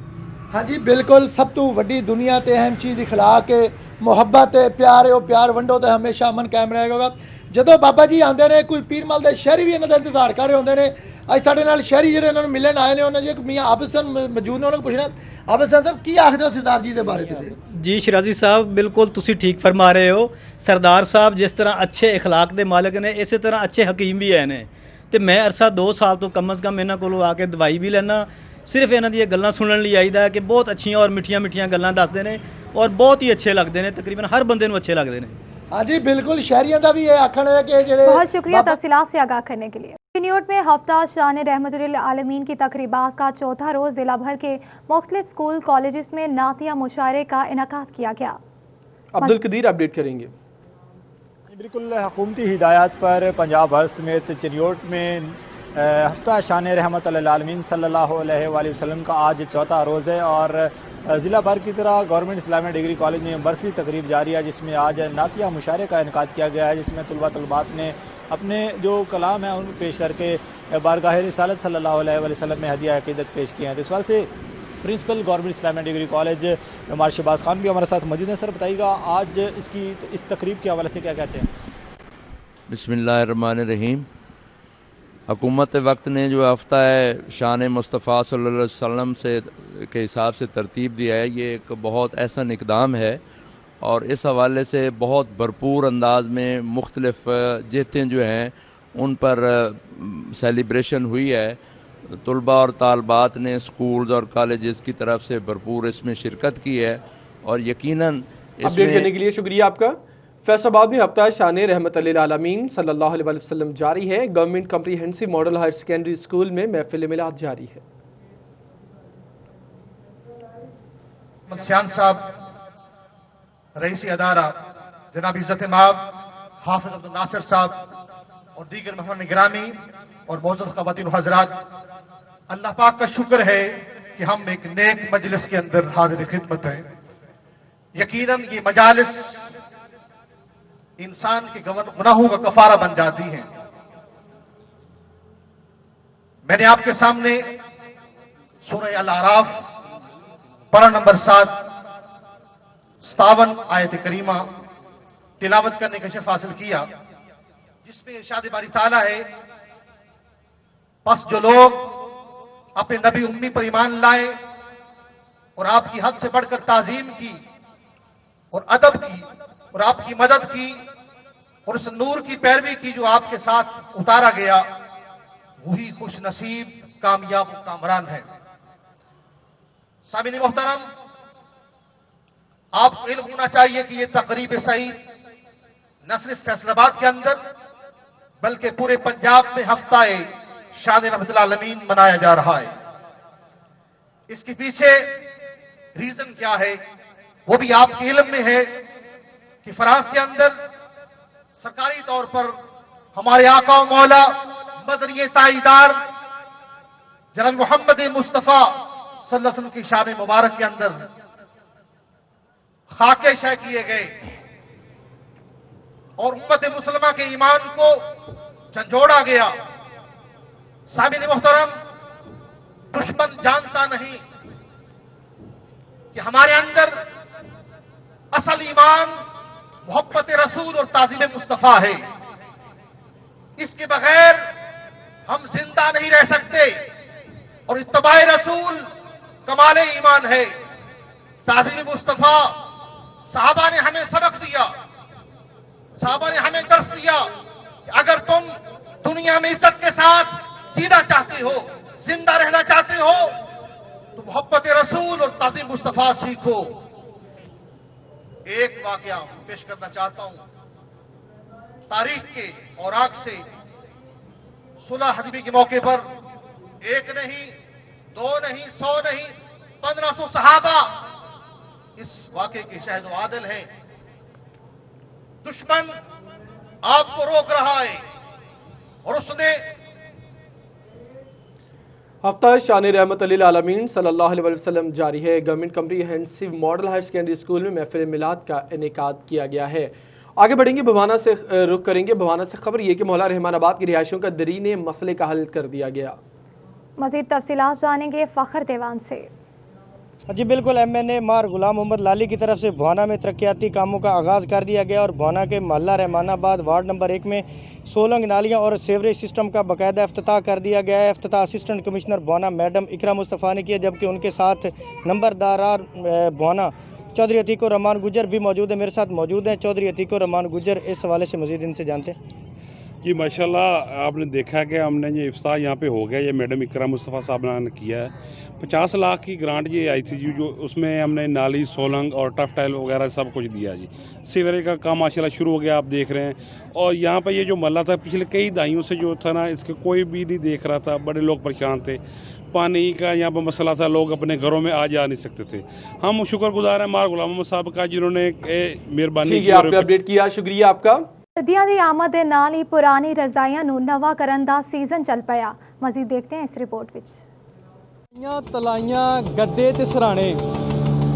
[SPEAKER 21] ہاں جی بالکل سب تو وڈی دنیا تے اہم چیز اخلاق ہے، محبت ہے، پیار ہے، وہ پیار ونڈو تے ہمیشہ امن قائم رہے گا۔ جدوں بابا جی آندے نے کوئی پیر مل دے شہری بھی انہاں دا انتظار کر رہے ہوندے نے۔ اج ساڈے نال شہری جڑے انہاں نوں ملن آئے نے انہاں جی میاں عابد حسن موجود نے، انہاں کو پوچھنا عابد حسن صاحب کی آکھدے ہو سردار جی دے بارے تسی؟
[SPEAKER 24] جی شرازی صاحب بالکل تسی ٹھیک فرما رہے ہو۔ سردار صاحب جس طرح اچھے اخلاق دے مالک نے اسی طرح اچھے حکیم بھی ہیں نے، تے میں عرصہ 2 سال تو کم از کم انہاں کولوں آ کے دوائی بھی لینا، صرف انہاں دی گلاں سنن لئی آئیدا ہے کہ بہت اچھیاں اور میٹھیاں میٹھیاں گلاں دسدے نے اور بہت ہی اچھے لگدے نے، تقریباً ہر بندے نوں اچھے لگدے نے۔
[SPEAKER 21] ہاں جی بالکل شہریاں دا بھی یہ آکھنا ہے کہ جڑے
[SPEAKER 2] بہت شکریہ تفصیلات سے آگاہ کرنے کے لیے۔ چنیوٹ میں ہفتہ شان رحمت للعالمین کی تقریبات کا چوتھا روز ضلع بھر کے مختلف اسکول کالجز میں نعتیہ مشاعرے کا انعقاد کیا گیا۔
[SPEAKER 1] عبدالقدیر اپڈیٹ کریں گے۔
[SPEAKER 25] بالکل حکومتی ہدایات پر پنجاب بھر سمیت چنیوٹ میں ہفتہ شان رحمت للعالمین صلی اللہ علیہ وآلہ وسلم کا آج چوتھا روز ہے اور ضلع بھر کی طرح گورنمنٹ اسلامیہ ڈگری کالج میں برسی تقریب جاری ہے، جس میں آج نعتیہ مشاعرے کا انعقاد کیا گیا ہے، جس میں طلباء طلبات نے اپنے جو کلام ہیں ان کو پیش کر کے بارگاہ رسالت صلی اللہ علیہ وآلہ وسلم میں ہدیہ عقیدت پیش کیے ہیں۔ تو اس وقت سے پرنسپل گورنمنٹ اسلامیہ ڈگری کالج عمار شہباز خان بھی ہمارے ساتھ موجود ہیں۔ سر بتائیے گا آج اس تقریب کے حوالے سے کیا کہتے ہیں؟
[SPEAKER 26] بسم اللہ الرحمن الرحیم۔ حکومت وقت نے جو ہفتہ ہے شان مصطفیٰ صلی اللہ علیہ وسلم کے حساب سے ترتیب دیا ہے، یہ ایک بہت احسن اقدام ہے اور اس حوالے سے بہت بھرپور انداز میں مختلف جہتیں جو ہیں ان پر سیلیبریشن ہوئی ہے۔ طلباء اور طالبات نے اسکولز اور کالجز کی طرف سے بھرپور اس میں شرکت کی ہے اور یقیناً
[SPEAKER 1] اپڈیٹ کرنے کے لیے شکریہ آپ کا۔ فیصل آباد میں ہفتہ شان رحمت للعالمین صلی اللہ علیہ وسلم جاری ہے۔ Government comprehensive model higher secondary school میں محفل میلاد جاری ہے۔
[SPEAKER 27] سیان صاحب رئیسی ادارہ جناب عزت مآب حافظ عبد الناصر صاحب اور دیگر مہمان گرامی اور معزز خواتین و حضرات، اللہ پاک کا شکر ہے کہ ہم ایک نیک مجلس کے اندر حاضر خدمت ہیں۔ یقیناً یہ مجالس انسان کے گناہوں کا کفارہ بن جاتی ہیں۔ میں نے آپ کے سامنے سورہ الاعراف پارہ نمبر 7 57 آیت کریمہ تلاوت کرنے کا شرف حاصل کیا، جس میں ارشاد باری تعالیٰ ہے، پس جو لوگ اپنے نبی امی پر ایمان لائے اور آپ کی حد سے بڑھ کر تعظیم کی اور ادب کی اور آپ کی مدد کی اور اس نور کی پیروی کی جو آپ کے ساتھ اتارا گیا، وہی خوش نصیب کامیاب و کامران ہے۔ سامعین محترم، آپ کو علم ہونا چاہیے کہ یہ تقریب سعید نہ صرف فیصل آباد کے اندر بلکہ پورے پنجاب میں ہفتہ شان رحمت العالمین منایا جا رہا ہے۔ اس کے پیچھے ریزن کیا ہے وہ بھی آپ کے علم میں ہے کہ فرانس کے اندر سرکاری طور پر ہمارے آقا و مولا مدنی تائیدار جناب محمد مصطفیٰ صلی اللہ علیہ وسلم کی شان مبارک کے اندر خاکے شہ کیے گئے اور امت مسلمہ کے ایمان کو جھنجھوڑا گیا۔ سامعین محترم، دشمن جانتا نہیں کہ ہمارے اندر اصل ایمان محبت رسول اور تعظیم مصطفیٰ ہے۔ اس کے بغیر ہم زندہ نہیں رہ سکتے اور اتباع رسول کمال ایمان ہے۔ تعظیم مصطفیٰ، صحابہ نے ہمیں سبق دیا، صحابہ نے ہمیں درس دیا کہ اگر تم دنیا میں عزت کے ساتھ جینا چاہتے ہو، زندہ رہنا چاہتے ہو، تو محبت رسول اور تعظیم مصطفیٰ سیکھو۔ ایک واقعہ پیش کرنا چاہتا ہوں تاریخ کے اوراق سے۔ صلح حدیبیہ کے موقع پر ایک نہیں، دو نہیں، 100 نہیں، 1500 صحابہ اس واقعے کے شاہد و عادل ہیں۔ دشمن آپ کو روک رہا ہے اور اس نے
[SPEAKER 1] ہفتہ شان رحمت للعالمین صلی اللہ علیہ وسلم جاری ہے۔ Government comprehensive model higher secondary school میں محفل میلاد کا انعقاد کیا گیا ہے۔ آگے بڑھیں گے، بھوانا سے رخ کریں گے۔ بھوانا سے خبر یہ کہ محلہ رحمان آباد کی رہائشیوں کا درینِ مسئلے کا حل کر دیا گیا۔
[SPEAKER 2] مزید تفصیلات جانیں گے فخر دیوان سے۔
[SPEAKER 3] جی بالکل، MNA مار غلام محمد لالی کی طرف سے بھوانا میں ترقیاتی کاموں کا آغاز کر دیا گیا اور بھوانا کے محلہ رحمان آباد وارڈ نمبر 1 میں سولنگ نالیاں اور سیوریج سسٹم کا باقاعدہ افتتاح کر دیا گیا ہے۔ افتتاح اسسٹنٹ کمشنر بھوانا میڈم اقرا مصطفیٰ نے کیا، جبکہ ان کے ساتھ نمبردار بھوانا چودھری عتیق الرحمان گجر بھی موجود ہیں۔ میرے ساتھ موجود ہیں چودھری عتیق الرحمان گجر، اس حوالے سے مزید ان سے جانتے ہیں۔
[SPEAKER 4] جی ماشاءاللہ، آپ نے دیکھا کہ ہم نے یہ افتتاح یہاں پہ ہو گیا، یہ میڈم اقرا مصطفیٰ صاحب نے کیا ہے۔ 50 لاکھ کی گرانٹ یہ آئی تھی جو اس میں ہم نے نالی، سولنگ اور ٹف ٹائل وغیرہ سب کچھ دیا جی۔ سیوریج کا کام ماشاءاللہ شروع ہو گیا، آپ دیکھ رہے ہیں۔ اور یہاں پہ یہ جو محلہ تھا پچھلے کئی دہائیوں سے جو تھا نا، اس کے کوئی بھی نہیں دیکھ رہا تھا، بڑے لوگ پریشان تھے، پانی کا یہاں پہ مسئلہ تھا، لوگ اپنے گھروں میں آ جا نہیں سکتے تھے۔ ہم شکر گزار ہیں مار غلام محمد صاحب کا، جنہوں نے مہربانی کی،
[SPEAKER 1] آپ نے اپڈیٹ کیا، شکریہ آپ کا۔
[SPEAKER 2] سردیاں دی آمد دے نال ہی پرانی رضائیاں نوں نواں کرن دا سیزن چل پیا۔ مزید دیکھتے ہیں اس رپورٹ وچ۔
[SPEAKER 3] تلائیاں گدے تے سرانے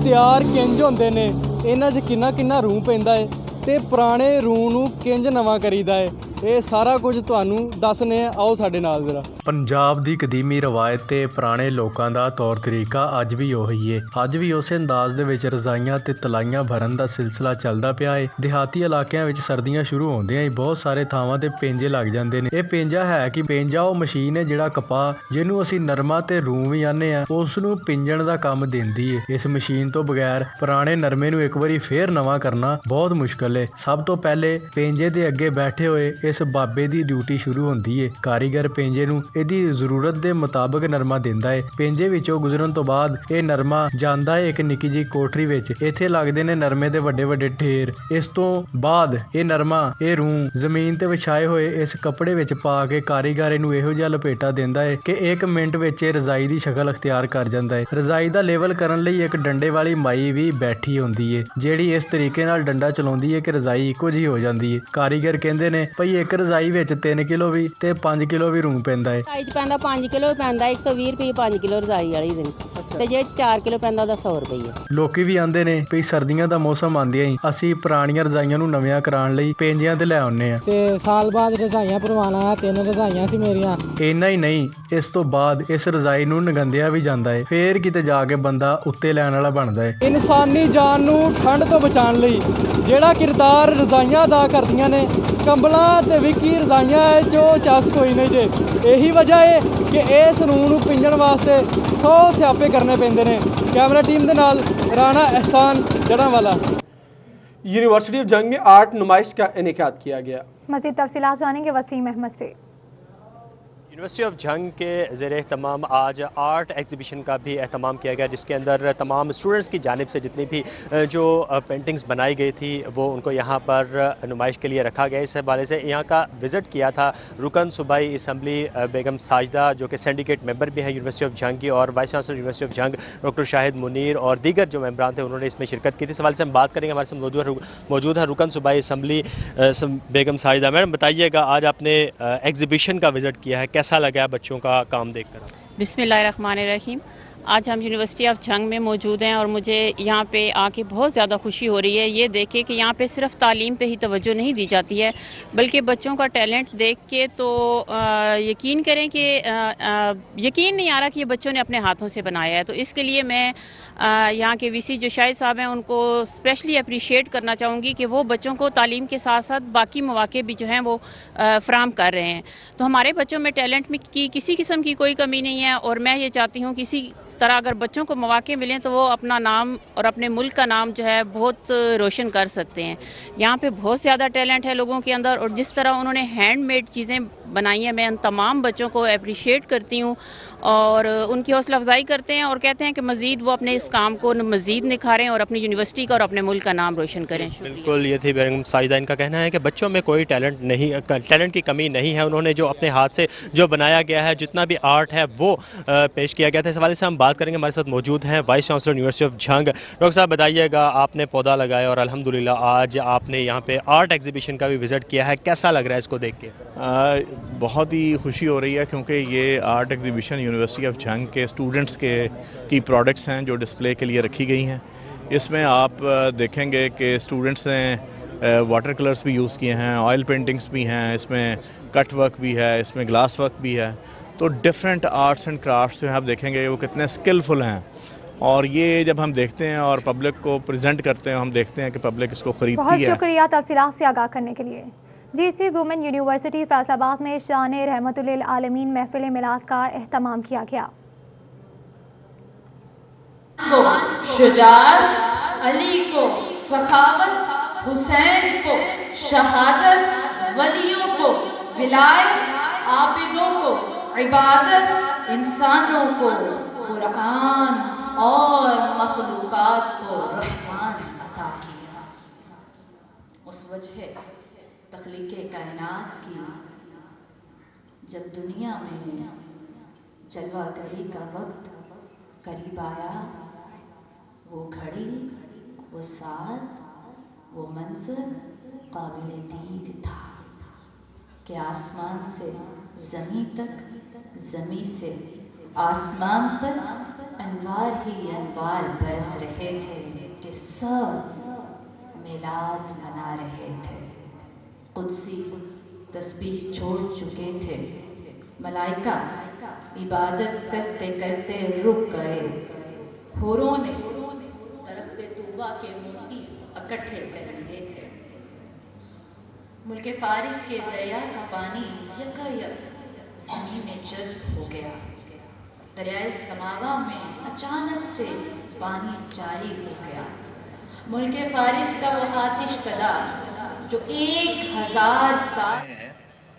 [SPEAKER 3] تیار کنج ہوندے نے، انہاں 'چ کنا کنا روح پیندا ہے تے پرانے روح نوں کنج نواں کریدا ہے، ਇਹ ਸਾਰਾ ਕੁਝ ਤੁਹਾਨੂੰ ਦੱਸਨੇ ਆ, ਆਓ ਸਾਡੇ ਨਾਲ ਜ਼ਰਾ।
[SPEAKER 6] ਪੰਜਾਬ ਦੀ ਕਦੀਮੀ ਰਵਾਇਤ ਤੇ ਪੁਰਾਣੇ ਲੋਕਾਂ ਦਾ ਤੌਰ ਤਰੀਕਾ ਅੱਜ ਵੀ ਉਹੀ ਏ। ਅੱਜ ਵੀ ਉਸੇ ਅੰਦਾਜ਼ ਦੇ ਵਿੱਚ ਰਜ਼ਾਈਆਂ ਤੇ ਤਲਾਈਆਂ ਭਰਨ ਦਾ ਸਿਲਸਿਲਾ ਚੱਲਦਾ ਪਿਆ ਏ। ਦਿਹਾਤੀ ਇਲਾਕਿਆਂ ਵਿੱਚ ਸਰਦੀਆਂ ਸ਼ੁਰੂ ਹੁੰਦਿਆਂ ਹੀ ਬਹੁਤ ਸਾਰੇ ਥਾਵਾਂ ਤੇ ਪੇਂਜੇ ਲੱਗ ਜਾਂਦੇ ਨੇ। ਇਹ ਪੇਂਜਾ ਹੈ ਕਿ ਪੇਂਜਾ ਉਹ ਮਸ਼ੀਨ ਹੈ ਜਿਹੜਾ ਕਪਾਹ, ਜਿਹਨੂੰ ਅਸੀਂ ਨਰਮਾ ਤੇ ਰੂੰ ਵੀ ਆਨੇ ਆ, ਉਸ ਨੂੰ ਪਿੰਜਣ ਦਾ ਕੰਮ ਦਿੰਦੀ ਏ। ਇਸ ਮਸ਼ੀਨ ਤੋਂ ਬਗੈਰ ਪੁਰਾਣੇ ਨਰਮੇ ਨੂੰ ਇੱਕ ਵਾਰੀ ਫੇਰ ਨਵਾਂ ਕਰਨਾ ਬਹੁਤ ਮੁਸ਼ਕਲ ਏ। ਸਭ ਤੋਂ ਪਹਿਲੇ ਪੇਂਜੇ ਦੇ ਅੱਗੇ ਬੈਠੇ ਹੋਏ ਇਸ ਬਾਬੇ ਦੀ ਡਿਊਟੀ ਸ਼ੁਰੂ ਹੁੰਦੀ ਏ। ਕਾਰੀਗਰ ਪੇਂਜੇ ਨੂੰ ਇਹਦੀ ਜ਼ਰੂਰਤ ਦੇ ਮੁਤਾਬਕ ਨਰਮਾ ਦਿੰਦਾ ਏ। ਪੇਂਜੇ ਵਿੱਚੋਂ ਗੁਜ਼ਰਨ ਤੋਂ ਬਾਅਦ ਇਹ ਨਰਮਾ ਜਾਂਦਾ ਏ ਇੱਕ ਨਿੱਕੀ ਜਿਹੀ ਕੋਠਰੀ ਵਿੱਚ। ਇੱਥੇ ਲੱਗਦੇ ਨੇ ਨਰਮੇ ਦੇ ਵੱਡੇ ਵੱਡੇ ਢੇਰ। ਇਸ ਤੋਂ ਬਾਅਦ ਇਹ ਨਰਮਾ, ਇਹ ਰੂੰ ਜ਼ਮੀਨ ਤੇ ਵਿਛਾਏ ਹੋਏ ਇਸ ਕੱਪੜੇ ਵਿੱਚ ਪਾ ਕੇ ਕਾਰੀਗਰ ਇਹਨੂੰ ਇਹੋ ਜਿਹਾ ਲਪੇਟਾ ਦਿੰਦਾ ਏ ਕਿ 1 ਮਿੰਟ ਵਿੱਚ ਇਹ ਰਜ਼ਾਈ ਦੀ ਸ਼ਕਲ ਅਖਤਿਆਰ ਕਰ ਜਾਂਦਾ ਏ। ਰਜ਼ਾਈ ਦਾ ਲੇਵਲ ਕਰਨ ਲਈ ਇੱਕ ਡੰਡੇ ਵਾਲੀ ਮਾਈ ਵੀ ਬੈਠੀ ਹੁੰਦੀ ਏ, ਜਿਹੜੀ ਇਸ ਤਰੀਕੇ ਨਾਲ ਡੰਡਾ ਚਲਾਉਂਦੀ ਏ ਕਿ ਰਜ਼ਾਈ ਇੱਕੋ ਜਿਹੀ ਹੋ ਜਾਂਦੀ ਏ। ਕਾਰੀਗਰ ਕਹਿੰਦੇ ਨੇ ਭਈ ਇੱਕ ਰਜ਼ਾਈ ਵਿੱਚ 3 ਕਿਲੋ ਵੀ ਤੇ 5 ਕਿਲੋ ਵੀ ਰੂੰ ਪੈਂਦਾ ਏ।
[SPEAKER 8] ਰਜ਼ਾਈ 'ਚ ਪੈਂਦਾ 5 ਕਿਲੋ ਪੈਂਦਾ, 120 ਰੁਪਏ 5 ਕਿਲੋ ਰਜ਼ਾਈ ਵਾਲੀ ਦਿਨ, ਤੇ ਜੇ 4 ਕਿਲੋ ਪੈਂਦਾ ਉਹਦਾ 100 ਰੁਪਏ।
[SPEAKER 6] ਲੋਕੀ ਵੀ ਆਂਦੇ ਨੇ ਵੀ ਸਰਦੀਆਂ ਦਾ ਮੌਸਮ ਆਂਦਿਆਂ ਹੀ ਅਸੀਂ ਪੁਰਾਣੀਆਂ ਰਜ਼ਾਈਆਂ ਨੂੰ ਨਵੀਆਂ ਕਰਾਉਣ ਲਈ ਪੇਂਜਿਆਂ ਤੇ ਲੈ ਆਉਂਦੇ ਆ
[SPEAKER 3] ਤੇ ਸਾਲ ਬਾਅਦ ਰਜ਼ਾਈਆਂ ਪਰਵਾਣਾ ਆ। 3 ਰਜ਼ਾਈਆਂ ਸੀ ਮੇਰੀਆਂ।
[SPEAKER 6] ਇੰਨਾ ਹੀ ਨਹੀਂ, ਇਸ ਤੋਂ ਬਾਅਦ ਇਸ ਰਜ਼ਾਈ ਨੂੰ ਨਗੰਦਿਆ ਵੀ ਜਾਂਦਾ ਏ। ਫੇਰ ਕਿਤੇ ਜਾ ਕੇ ਬੰਦਾ ਉੱਤੇ ਲੈਣ ਵਾਲਾ ਬਣਦਾ ਏ।
[SPEAKER 3] ਇਨਸਾਨੀ ਜਾਨ ਨੂੰ ਠੰਡ ਤੋਂ ਬਚਾਉਣ ਲਈ ਜਿਹੜਾ ਕਿਰਦਾਰ ਰਜ਼ਾਈਆਂ ਅਦਾ ਕਰਦੀਆਂ ਨੇ, ਕੰਬਲਾਂ ਤੇ ਵਿੱਕੀ ਰਜ਼ਾਈਆਂ ਚੋ ਚੱਸ ਕੋਈ ਨਹੀਂ ਜੇ। ਇਹੀ ਵਜ੍ਹਾ ਹੈ ਕਿ ਇਸ ਕਾਨੂੰਨ ਨੂੰ ਪਿੰਜਣ ਵਾਸਤੇ 100 ਸਿਆਪੇ ਕਰਨੇ ਪੈਂਦੇ ਨੇ। ਕੈਮਰਾ ਟੀਮ ਦੇ ਨਾਲ ਰਾਣਾ ਅਹਿਸਾਨ जड़ांवाला।
[SPEAKER 1] यूनिवर्सिटी ऑफ जंग में आर्ट नुमाइश का इनेकाद किया गया।
[SPEAKER 2] मज़ीद तफसीलात जानेंगे वसीम अहमद से।
[SPEAKER 5] यूनिवर्सिटी ऑफ जंग के ज़ेर एहतमाम आज आर्ट एग्जीबिशन का भी एहतमाम किया गया, जिसके अंदर तमाम स्टूडेंट्स की जानिब से जितनी भी जो पेंटिंग्स बनाई गई थी वो उनको यहाँ पर नुमाइश के लिए रखा गया। इस हवाले से यहाँ का विज़िट किया था रुकन सूबाई असम्बली बेगम साजिदा, जो कि सिंडिकेट मेंबर भी हैं यूनिवर्सिटी ऑफ जंग की, और वाइस चांसलर यूनिवर्सिटी ऑफ जंग डॉक्टर शाहिद मुनीर और दीगर जो मेंबरान थे उन्होंने इसमें शिरकत की थी। इस हवाले से हम बात करेंगे, हमारे साथ मौजूद है रुकन सूबाई असम्बली बेगम साजिदा। मैडम बताइएगा, आज आपने एग्जीबिशन का विज़िट किया है, कैसा लगा है बच्चों का काम देखकर?
[SPEAKER 8] बिस्मिल्लाहिर्रहमानिर्रहीम। आज हम यूनिवर्सिटी ऑफ जंग में मौजूद हैं और मुझे यहाँ पे आके बहुत ज़्यादा खुशी हो रही है ये देख के कि यहाँ पे सिर्फ तालीम पे ही तवज्जो नहीं दी जाती है, बल्कि बच्चों का टैलेंट देख के तो यकीन करें कि यकीन नहीं आ रहा कि ये बच्चों ने अपने हाथों से बनाया है। तो इसके लिए मैं यहाँ के वीसी जो शाहिद साहब हैं उनको स्पेशली अप्रिशिएट करना चाहूँगी कि वो बच्चों को तालीम के साथ साथ बाकी मौके भी जो हैं वो फ्राहम कर रहे हैं। तो हमारे बच्चों में टैलेंट में की किसी किस्म की कोई कमी नहीं है, और मैं ये चाहती हूँ किसी तरह अगर बच्चों को मौके मिलें तो वो अपना नाम और अपने मुल्क का नाम जो है बहुत रोशन कर सकते हैं। यहाँ पे बहुत ज़्यादा टैलेंट है लोगों के अंदर, और जिस तरह उन्होंने हैंडमेड चीज़ें बनाई हैं मैं उन तमाम बच्चों को अप्रिशिएट करती हूँ और उनकी हौसला अफजाई करते हैं और कहते हैं कि मज़ीद वो अपने इस काम को मज़ीद निखारें और अपनी यूनिवर्सिटी का और अपने मुल्क का नाम रोशन करें।
[SPEAKER 5] बिल्कुल, ये थी बेगम साजिदा, इनका कहना है कि बच्चों में कोई टैलेंट की कमी नहीं है। उन्होंने जो अपने हाथ से जो बनाया गया है, जितना भी आर्ट है वो पेश किया गया था। इस हवाले से हम बात करेंगे, हमारे साथ मौजूद हैं वाइस चांसलर यूनिवर्सिटी ऑफ जंग। डॉक्टर साहब बताइएगा, आपने पौधा लगाया और अल्हम्दुलिल्लाह आज आपने यहाँ पे आर्ट एग्जीबिशन का भी विजिट किया है, कैसा लग रहा है इसको देख के?
[SPEAKER 9] बहुत ही खुशी हो रही है, क्योंकि ये आर्ट एग्जीबिशन यूनिवर्सिटी ऑफ जंग के स्टूडेंट्स की प्रोडक्ट्स हैं जो डिस्प्ले के लिए रखी गई हैं। इसमें आप देखेंगे कि स्टूडेंट्स ने वाटर कलर्स भी यूज़ किए हैं, ऑयल पेंटिंग्स भी हैं, इसमें कट वर्क भी है, इसमें ग्लास वर्क भी है। तो डिफरेंट आर्ट्स एंड क्राफ्ट्स जो हैं आप देखेंगे वो कितने स्किलफुल हैं, और ये जब हम देखते हैं और पब्लिक को प्रेजेंट करते हैं हम देखते हैं कि पब्लिक इसको खरीदती है।
[SPEAKER 2] बहुत शुक्रिया तफसीलात से आगाह करने के लिए। जीसी वुमेन यूनिवर्सिटी फैसलाबाद में शान रहमतुल आलमीन महफिल मिलाद का एहतमाम किया गया।
[SPEAKER 10] शुजाअत, अली को सखावत, हुसैन को शहादत, वलियों को विलायत, आबिदों को इबादत, इंसानों को कुरान और मखलूकात को रहमान अता किया। उस वजह तख्लीक़े कायनात की जब दुनिया में जलवागरी का वक्त करीब आया, वो घड़ी, वो साज, वो मंजर काबिल दीद था कि आसमान से ज़मीं तक, ज़मीं से आसमान तक अनवार ही अनवार बरस रहे थे कि सब मिलाद मना रहे थे। कुदसी तस्बीह छोड़ चुके थे, मलाइका इबादत करते करते रुक गए, होरों ने तरसते तूबा के मोती इकट्ठे कर लिए थे। मुल्क फारिस के दरिया का पानी यकायक ज़मीन में जज्ब हो गया। दरियाए समावा में अचानक से पानी जारी हो गया। मुल्क फारिस का वो आतिश कदा जो 1000 साल